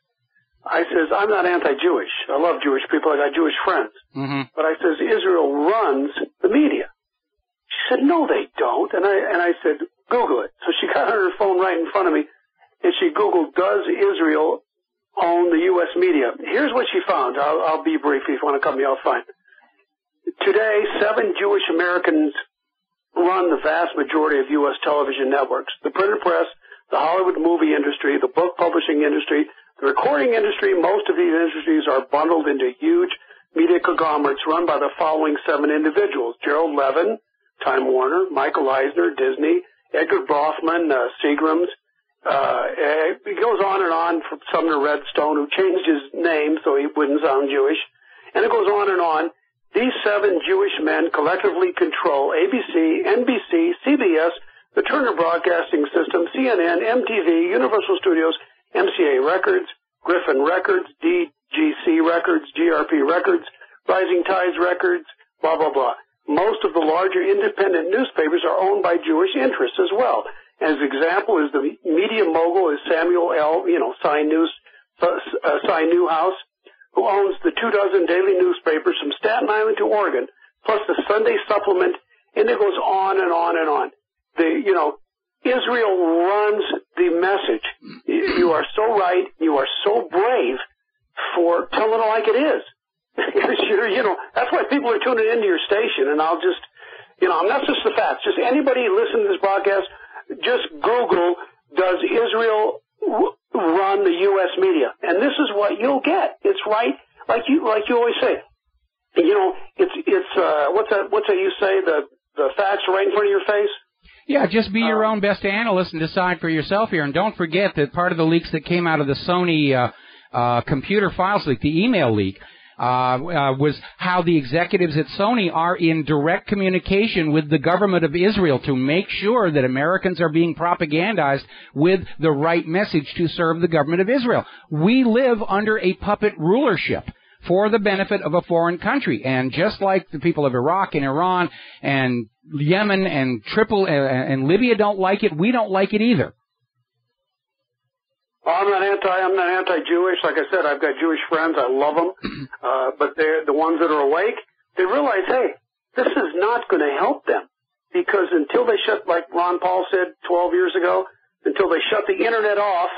I'm not anti-Jewish. I love Jewish people. I got Jewish friends, but I says Israel runs the media. She said, no, they don't, and I said, Google it. So she got her phone right in front of me, and she Googled, does Israel own the U.S. media? Here's what she found. I'll be brief. If you want to cut me off, fine. Today, 7 Jewish Americans run the vast majority of U.S. television networks. The printed press, the Hollywood movie industry, the book publishing industry, the recording industry. Most of these industries are bundled into huge media conglomerates run by the following 7 individuals: Gerald Levin, Time Warner; Michael Eisner, Disney; Edgar Brofman, Seagram's. It goes on from Sumner Redstone, who changed his name so he wouldn't sound Jewish. And it goes on and on. These 7 Jewish men collectively control ABC, NBC, CBS, the Turner Broadcasting System, CNN, MTV, Universal Studios, MCA Records, Griffin Records, DGC Records, GRP Records, Rising Tides Records, blah, blah, blah. Most of the larger independent newspapers are owned by Jewish interests as well. As example is the media mogul is Samuel L., Cy Newhouse, who owns the 24 daily newspapers from Staten Island to Oregon, plus the Sunday supplement, and it goes on and on and on. Israel runs the message. You are so right. You are so brave for telling it like it is. Because, that's why people are tuning into your station, and I'll just, I'm not just the facts. Just anybody listening to this broadcast, just Google, does Israel run the U.S. media? And this is what you'll get. It's right, like you always say. What's that you say? The facts are right in front of your face? Yeah, just be your own best analyst and decide for yourself here. And don't forget that part of the leaks that came out of the Sony computer files leak, the email leak, was how the executives at Sony are in direct communication with the government of Israel to make sure that Americans are being propagandized with the right message to serve the government of Israel. We live under a puppet rulership for the benefit of a foreign country. And just like the people of Iraq and Iran and Yemen and and Libya don't like it, we don't like it either. Well, I'm not anti-Jewish. Like I said, I've got Jewish friends. I love them. But they're the ones that are awake. They realize, hey, this is not going to help them. Because until they shut, like Ron Paul said 12 years ago, until they shut the internet off,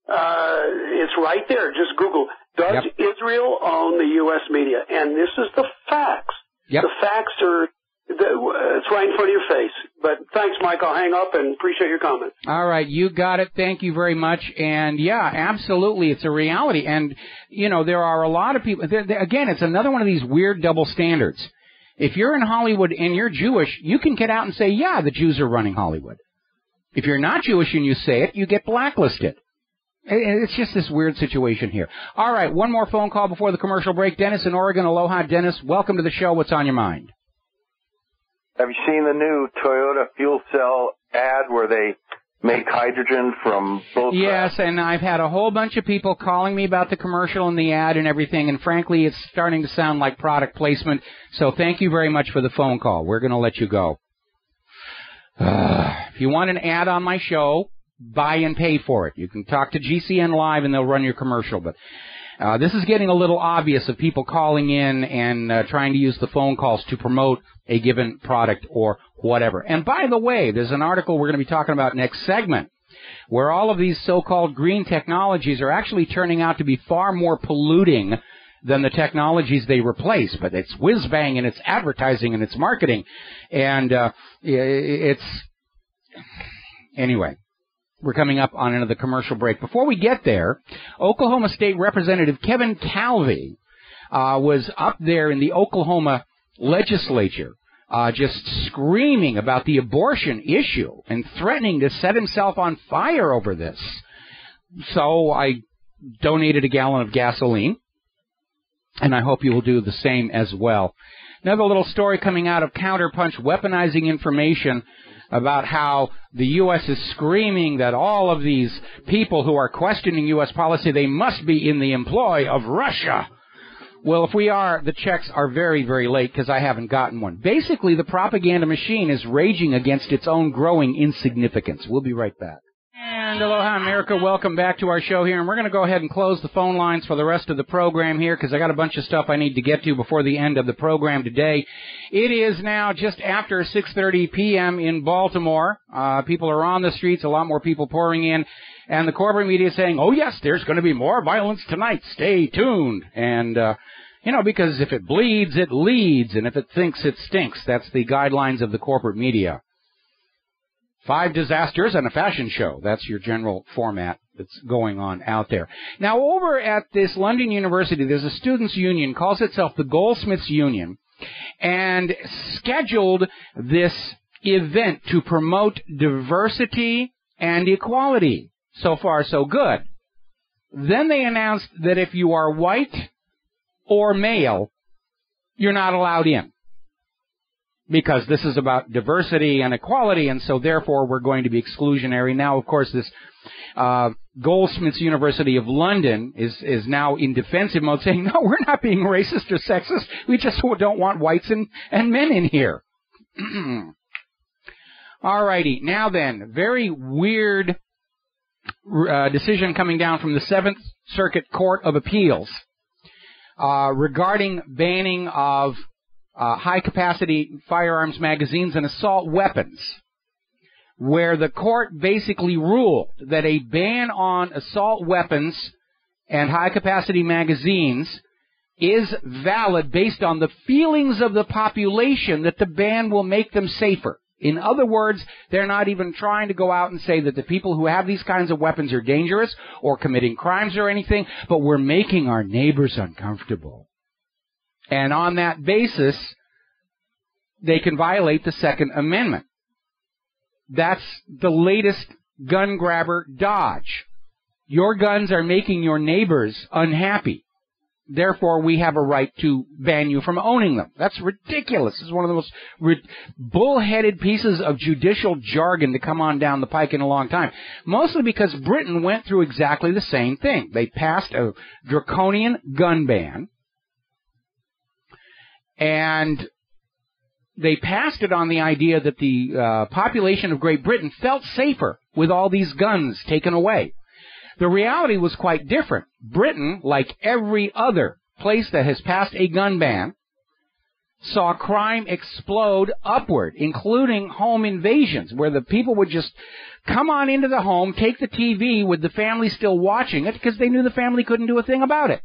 it's right there. Just Google, does Israel own the U.S. media? And this is the facts. The facts are, it's right in front of your face. But thanks, Mike. I'll hang up and appreciate your comments. All right. You got it. Thank you very much. And, yeah, absolutely. It's a reality. And, there are a lot of people. Again, it's another one of these weird double standards. If you're in Hollywood and you're Jewish, you can get out and say, yeah, the Jews are running Hollywood. If you're not Jewish and you say it, you get blacklisted. It's just this weird situation here. All right. One more phone call before the commercial break. Dennis in Oregon. Aloha, Dennis. Welcome to the show. What's on your mind? Have you seen the new Toyota fuel cell ad where they make hydrogen from both? Yes, and I've had a whole bunch of people calling me about the commercial and the ad and everything, and frankly, it's starting to sound like product placement. So thank you very much for the phone call. We're going to let you go. If you want an ad on my show, buy and pay for it. You can talk to GCN Live and they'll run your commercial, but this is getting a little obvious of people calling in and trying to use the phone calls to promote a given product or whatever. And by the way, there's an article we're going to be talking about next segment where all of these so-called green technologies are actually turning out to be far more polluting than the technologies they replace. But it's whiz-bang and it's advertising and it's marketing. And anyway, we're coming up on another commercial break. Before we get there, Oklahoma State Representative Kevin Calvey was up there in the Oklahoma legislature just screaming about the abortion issue and threatening to set himself on fire over this. So I donated a gallon of gasoline, and I hope you will do the same as well. Another little story coming out of Counterpunch, weaponizing information about how the U.S. is screaming that all of these people who are questioning U.S. policy, they must be in the employ of Russia. Well, if we are, the checks are very, very late because I haven't gotten one. Basically, the propaganda machine is raging against its own growing insignificance. We'll be right back. And aloha, America. Welcome back to our show here. And we're going to go ahead and close the phone lines for the rest of the program here because I got a bunch of stuff I need to get to before the end of the program today. It is now just after 6:30 p.m. in Baltimore. People are on the streets, a lot more people pouring in. And the corporate media is saying, oh, yes, there's going to be more violence tonight. Stay tuned. And, because if it bleeds, it leads. And if it thinks, it stinks. That's the guidelines of the corporate media. 5 disasters and a fashion show. That's your general format that's going on out there. Now, over at this London University, there's a students' union, calls itself the Goldsmiths Union, and scheduled this event to promote diversity and equality. So far, so good. Then they announced that if you are white or male, you're not allowed in. Because this is about diversity and equality, and so therefore we're going to be exclusionary. Now, of course, this Goldsmiths University of London is now in defensive mode, saying, no, we're not being racist or sexist. We just don't want whites and men in here. All righty. Now then, very weird decision coming down from the 7th Circuit Court of Appeals regarding banning of high-capacity firearms magazines and assault weapons, where the court basically ruled that a ban on assault weapons and high-capacity magazines is valid based on the feelings of the population that the ban will make them safer. In other words, they're not even trying to go out and say that the people who have these kinds of weapons are dangerous or committing crimes or anything, but we're making our neighbors uncomfortable. And on that basis, they can violate the Second Amendment. That's the latest gun grabber dodge. Your guns are making your neighbors unhappy. Therefore, we have a right to ban you from owning them. That's ridiculous. This is one of the most bull-headed pieces of judicial jargon to come on down the pike in a long time. Mostly because Britain went through exactly the same thing. They passed a draconian gun ban, and they passed it on the idea that the population of Great Britain felt safer with all these guns taken away. The reality was quite different. Britain, like every other place that has passed a gun ban, saw crime explode upward, including home invasions, where the people would just come on into the home, take the TV with the family still watching it, because they knew the family couldn't do a thing about it.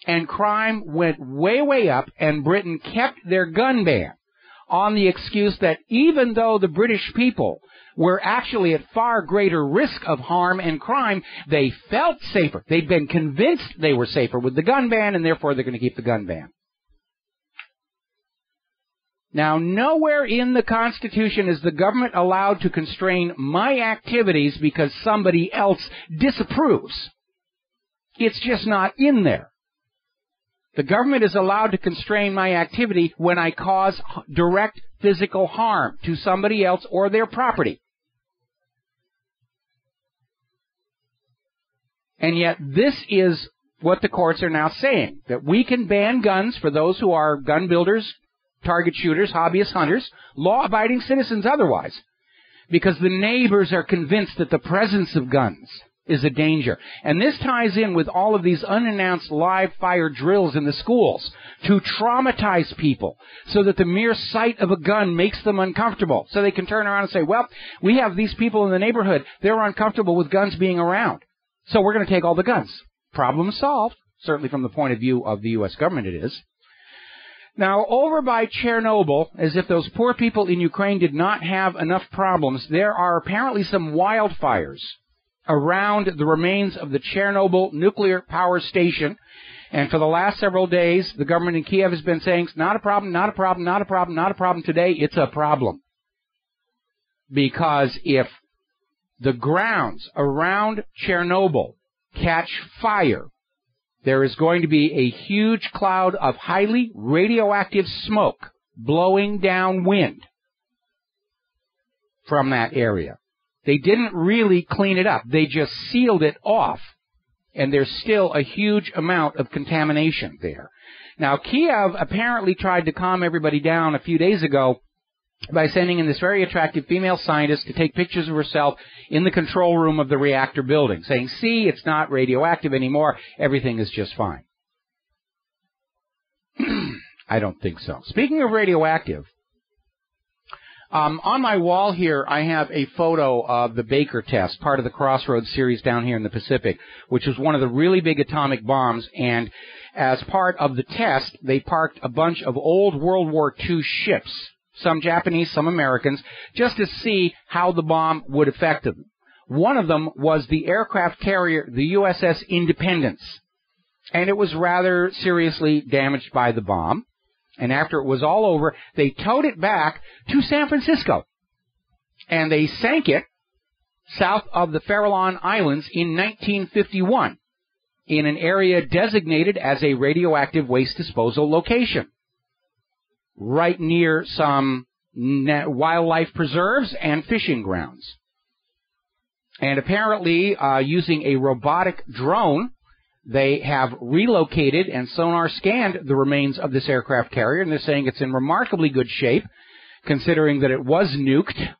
And crime went way, way up, and Britain kept their gun ban on the excuse that even though the British people were actually at far greater risk of harm and crime, they felt safer. They'd been convinced they were safer with the gun ban, and therefore they're going to keep the gun ban. Now, nowhere in the Constitution is the government allowed to constrain my activities because somebody else disapproves. It's just not in there. The government is allowed to constrain my activity when I cause direct physical harm to somebody else or their property. And yet this is what the courts are now saying, that we can ban guns for those who are gun builders, target shooters, hobbyist hunters, law-abiding citizens otherwise, because the neighbors are convinced that the presence of guns is a danger. And this ties in with all of these unannounced live fire drills in the schools to traumatize people so that the mere sight of a gun makes them uncomfortable. So they can turn around and say, well, we have these people in the neighborhood. They're uncomfortable with guns being around. So we're going to take all the guns. Problem solved. Certainly from the point of view of the U.S. government it is. Now, over by Chernobyl, as if those poor people in Ukraine did not have enough problems, there are apparently some wildfires around the remains of the Chernobyl nuclear power station. And for the last several days, the government in Kiev has been saying, it's not a problem, not a problem, not a problem, not a problem. Today, it's a problem. Because if the grounds around Chernobyl catch fire, there is going to be a huge cloud of highly radioactive smoke blowing downwind from that area. They didn't really clean it up. They just sealed it off. And there's still a huge amount of contamination there. Now, Kiev apparently tried to calm everybody down a few days ago by sending in this very attractive female scientist to take pictures of herself in the control room of the reactor building, saying, see, it's not radioactive anymore. Everything is just fine. I don't think so. Speaking of radioactive, on my wall here, I have a photo of the Baker test, part of the Crossroads series down here in the Pacific, which was one of the really big atomic bombs. And as part of the test, they parked a bunch of old World War II ships, some Japanese, some Americans, just to see how the bomb would affect them. One of them was the aircraft carrier, the USS Independence. And it was rather seriously damaged by the bomb. And after it was all over, they towed it back to San Francisco. And they sank it south of the Farallon Islands in 1951 in an area designated as a radioactive waste disposal location, right near some wildlife preserves and fishing grounds. And apparently, using a robotic drone, they have relocated and sonar scanned the remains of this aircraft carrier, and they're saying it's in remarkably good shape, considering that it was nuked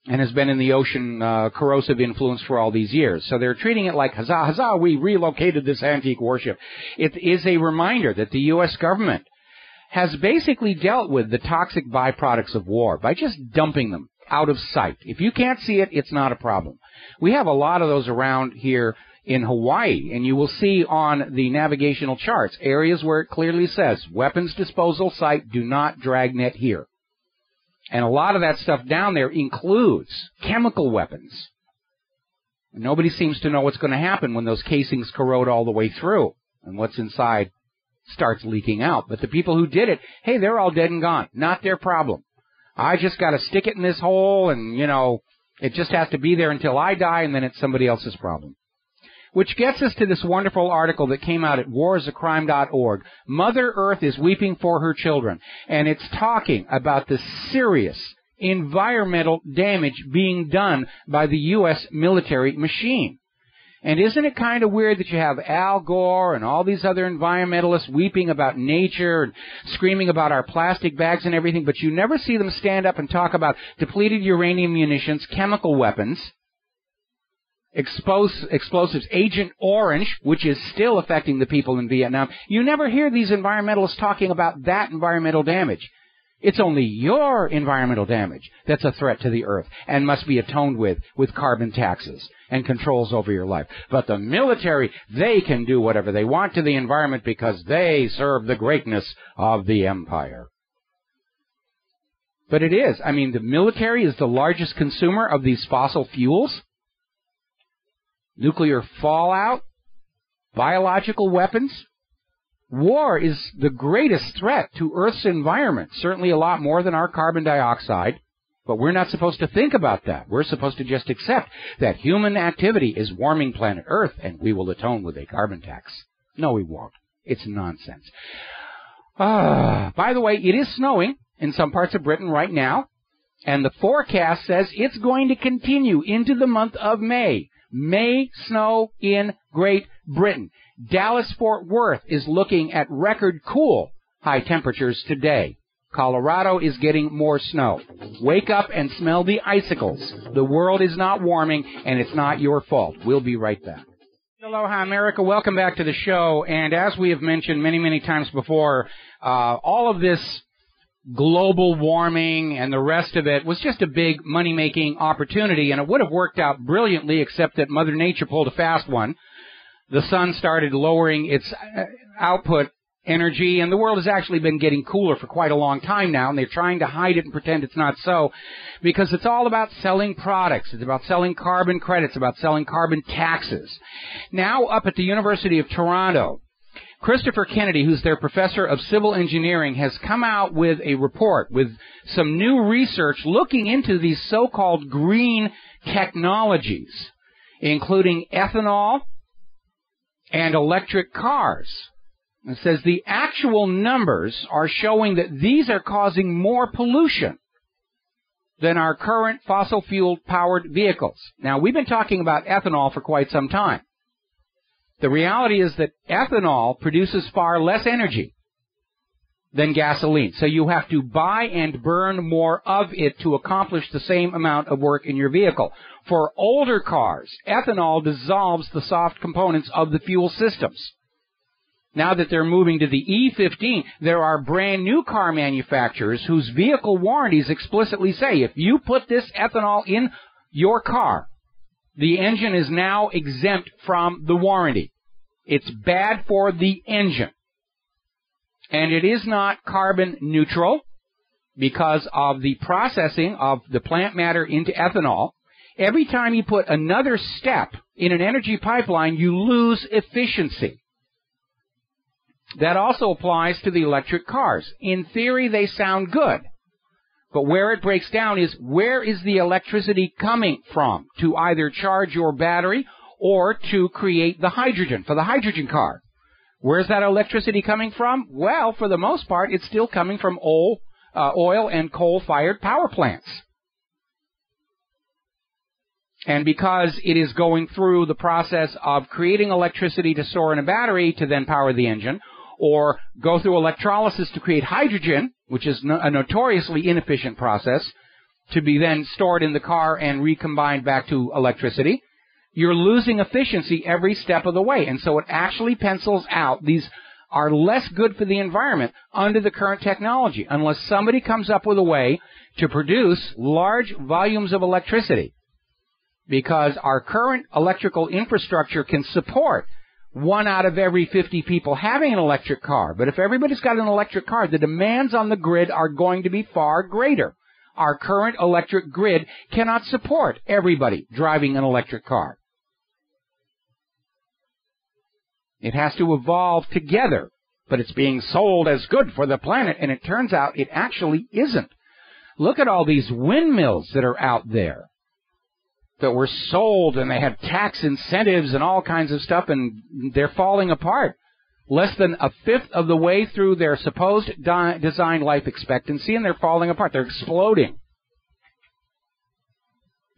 and has been in the ocean corrosive influence for all these years. So they're treating it like, huzzah, huzzah, we relocated this antique warship. It is a reminder that the U.S. government has basically dealt with the toxic byproducts of war by just dumping them out of sight. If you can't see it, it's not a problem. We have a lot of those around here in Hawaii, and you will see on the navigational charts areas where it clearly says, weapons disposal site, do not dragnet here. And a lot of that stuff down there includes chemical weapons. Nobody seems to know what's going to happen when those casings corrode all the way through and what's inside starts leaking out. But the people who did it, hey, they're all dead and gone. Not their problem. I just got to stick it in this hole and, it just has to be there until I die, and then it's somebody else's problem. Which gets us to this wonderful article that came out at warisacrime.org. Mother Earth is weeping for her children. And it's talking about the serious environmental damage being done by the U.S. military machine. And isn't it kind of weird that you have Al Gore and all these other environmentalists weeping about nature and screaming about our plastic bags and everything, but you never see them stand up and talk about depleted uranium munitions, chemical weapons, explosives, Agent Orange, which is still affecting the people in Vietnam. You never hear these environmentalists talking about that environmental damage. It's only your environmental damage that's a threat to the earth and must be atoned with carbon taxes and controls over your life. But the military, they can do whatever they want to the environment because they serve the greatness of the empire. But it is. I mean, the military is the largest consumer of these fossil fuels. Nuclear fallout, biological weapons. War is the greatest threat to Earth's environment, certainly a lot more than our carbon dioxide, but we're not supposed to think about that. We're supposed to just accept that human activity is warming planet Earth, and we will atone with a carbon tax. No, we won't. It's nonsense. By the way, it is snowing in some parts of Britain right now, and the forecast says it's going to continue into the month of May. May snow in Great Britain. Dallas-Fort Worth is looking at record cool high temperatures today. Colorado is getting more snow. Wake up and smell the icicles. The world is not warming, and it's not your fault. We'll be right back. Aloha, America. Welcome back to the show. And as we have mentioned many, many times before, all of this global warming and the rest of it was just a big money-making opportunity, and it would have worked out brilliantly, except that Mother Nature pulled a fast one. The sun started lowering its output energy, and the world has actually been getting cooler for quite a long time now, and they're trying to hide it and pretend it's not so, because it's all about selling products. It's about selling carbon credits, about selling carbon taxes. Now, up at the University of Toronto, Christopher Kennedy, who's their professor of civil engineering, has come out with a report with some new research looking into these so-called green technologies, including ethanol and electric cars. It says the actual numbers are showing that these are causing more pollution than our current fossil fuel-powered vehicles. Now, we've been talking about ethanol for quite some time. The reality is that ethanol produces far less energy than gasoline. So you have to buy and burn more of it to accomplish the same amount of work in your vehicle. For older cars, ethanol dissolves the soft components of the fuel systems. Now that they're moving to the E15, there are brand new car manufacturers whose vehicle warranties explicitly say if you put this ethanol in your car, the engine is now exempt from the warranty. It's bad for the engine. And it is not carbon neutral because of the processing of the plant matter into ethanol. Every time you put another step in an energy pipeline, you lose efficiency. That also applies to the electric cars. In theory, they sound good. But where it breaks down is, where is the electricity coming from to either charge your battery or to create the hydrogen for the hydrogen car? Where's that electricity coming from? Well, for the most part, it's still coming from oil and coal-fired power plants. And because it is going through the process of creating electricity to store in a battery to then power the engine, or go through electrolysis to create hydrogen, which is a notoriously inefficient process, to be then stored in the car and recombined back to electricity, you're losing efficiency every step of the way. And so it actually pencils out. These are less good for the environment under the current technology, unless somebody comes up with a way to produce large volumes of electricity. Because our current electrical infrastructure can support 1 out of every 50 people having an electric car. But if everybody's got an electric car, the demands on the grid are going to be far greater. Our current electric grid cannot support everybody driving an electric car. It has to evolve together, but it's being sold as good for the planet, and it turns out it actually isn't. Look at all these windmills that are out there that were sold, and they had tax incentives and all kinds of stuff, and they're falling apart. Less than a fifth of the way through their supposed design life expectancy, and they're falling apart. They're exploding.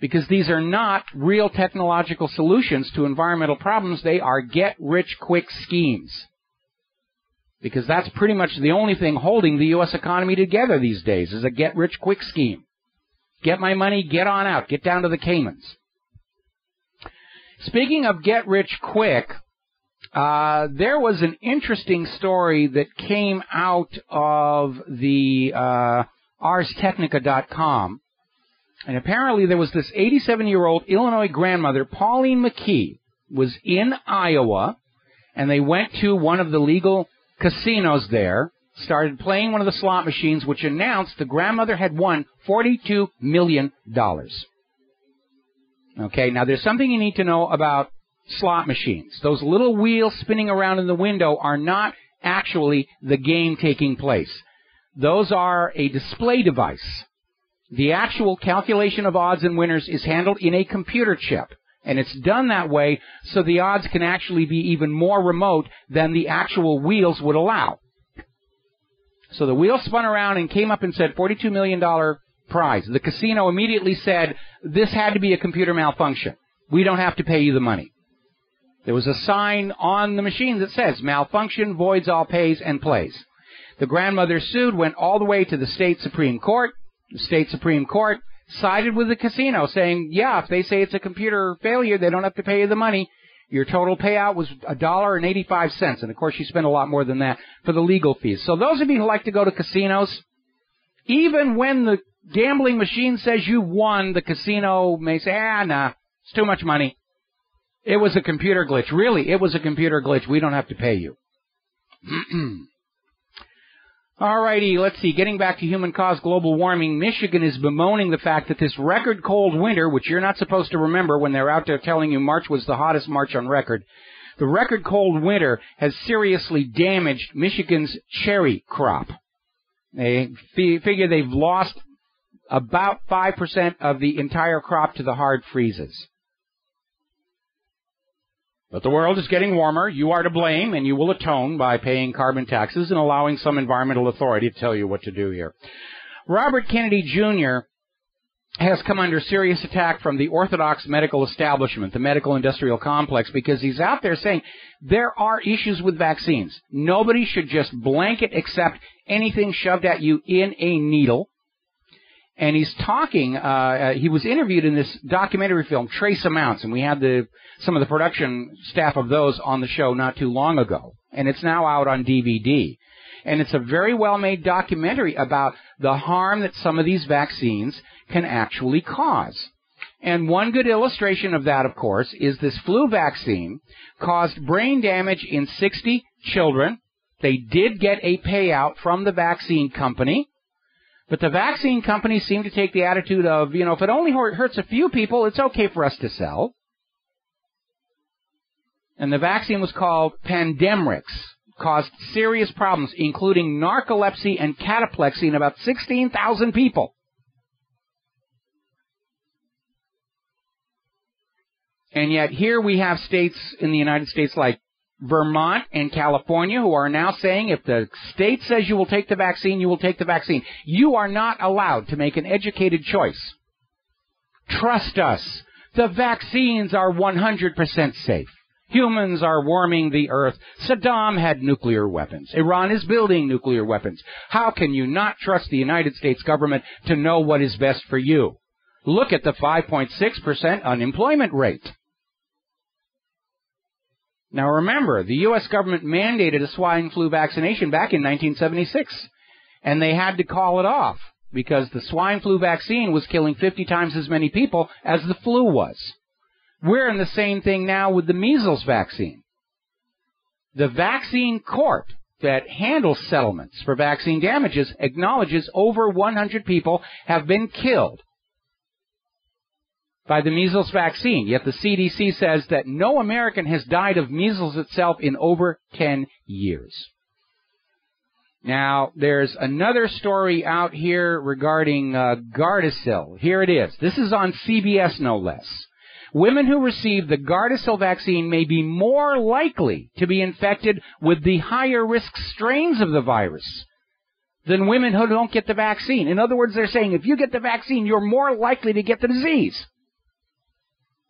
Because these are not real technological solutions to environmental problems. They are get-rich-quick schemes. Because that's pretty much the only thing holding the U.S. economy together these days, is a get-rich-quick scheme. Get my money, get on out, get down to the Caymans. Speaking of get-rich-quick, there was an interesting story that came out of the ArsTechnica.com. And apparently there was this 87-year-old Illinois grandmother, Pauline McKee, was in Iowa, and they went to one of the legal casinos there, started playing one of the slot machines, which announced the grandmother had won $42 million. Okay, now there's something you need to know about slot machines. Those little wheels spinning around in the window are not actually the game taking place. Those are a display device. The actual calculation of odds and winners is handled in a computer chip, and it's done that way so the odds can actually be even more remote than the actual wheels would allow. So the wheel spun around and came up and said $42 million prize. The casino immediately said, this had to be a computer malfunction. We don't have to pay you the money. There was a sign on the machine that says, malfunction, voids all pays and plays. The grandmother sued, went all the way to the state Supreme Court. The state Supreme Court sided with the casino, saying, yeah, if they say it's a computer failure, they don't have to pay you the money. Your total payout was $1.85. And, of course, she spent a lot more than that for the legal fees. So those of you who like to go to casinos, even when the gambling machine says you won, the casino may say, nah, it's too much money. It was a computer glitch. Really, it was a computer glitch. We don't have to pay you. All righty, let's see. Getting back to human-caused global warming, Michigan is bemoaning the fact that this record cold winter, which you're not supposed to remember when they're out there telling you March was the hottest March on record, the record cold winter has seriously damaged Michigan's cherry crop. They figure they've lost about 5% of the entire crop to the hard freezes. But the world is getting warmer. You are to blame, and you will atone by paying carbon taxes and allowing some environmental authority to tell you what to do here. Robert Kennedy Jr. has come under serious attack from the orthodox medical establishment, the medical industrial complex, because he's out there saying there are issues with vaccines. Nobody should just blanket accept anything shoved at you in a needle. And he's talking, he was interviewed in this documentary film, Trace Amounts, and we had some of the production staff of those on the show not too long ago. And it's now out on DVD. And it's a very well-made documentary about the harm that some of these vaccines can actually cause. And one good illustration of that, of course, is this flu vaccine caused brain damage in 60 children. They did get a payout from the vaccine company. But the vaccine companies seem to take the attitude of, if it only hurts a few people, it's okay for us to sell. And the vaccine was called Pandemrix, caused serious problems, including narcolepsy and cataplexy in about 16,000 people. And yet here we have states in the United States like Vermont and California who are now saying if the state says you will take the vaccine, you will take the vaccine. You are not allowed to make an educated choice. Trust us. The vaccines are 100% safe. Humans are warming the earth. Saddam had nuclear weapons. Iran is building nuclear weapons. How can you not trust the United States government to know what is best for you? Look at the 5.6% unemployment rate. Now remember, the U.S. government mandated a swine flu vaccination back in 1976, and they had to call it off because the swine flu vaccine was killing 50 times as many people as the flu was. We're in the same thing now with the measles vaccine. The vaccine court that handles settlements for vaccine damages acknowledges over 100 people have been killed by the measles vaccine, yet the CDC says that no American has died of measles itself in over 10 years. Now, there's another story out here regarding Gardasil. Here it is. This is on CBS, no less. Women who receive the Gardasil vaccine may be more likely to be infected with the higher-risk strains of the virus than women who don't get the vaccine. In other words, they're saying if you get the vaccine, you're more likely to get the disease.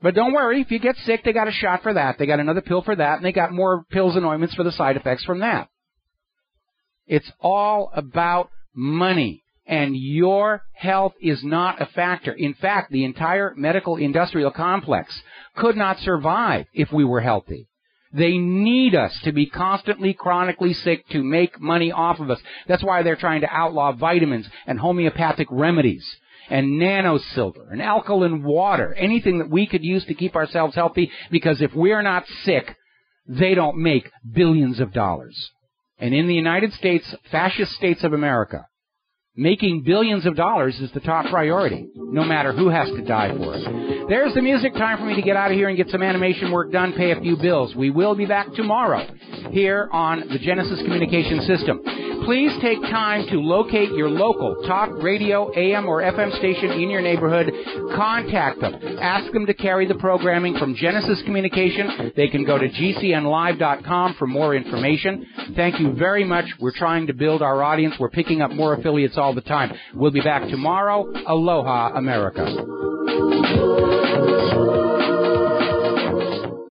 But don't worry, if you get sick, they got a shot for that. They got another pill for that, and they got more pills and ointments for the side effects from that. It's all about money, and your health is not a factor. In fact, the entire medical industrial complex could not survive if we were healthy. They need us to be constantly, chronically sick to make money off of us. That's why they're trying to outlaw vitamins and homeopathic remedies and nanosilver and alkaline water, anything that we could use to keep ourselves healthy, because if we're not sick, they don't make billions of dollars. And in the United States, fascist states of America, making billions of dollars is the top priority, no matter who has to die for it. There's the music. Time for me to get out of here and get some animation work done, pay a few bills. We will be back tomorrow here on the Genesis Communication System. Please take time to locate your local talk, radio, AM, or FM station in your neighborhood. Contact them. Ask them to carry the programming from Genesis Communication. They can go to gcnlive.com for more information. Thank you very much. We're trying to build our audience. We're picking up more affiliates all the time. We'll be back tomorrow. Aloha, America.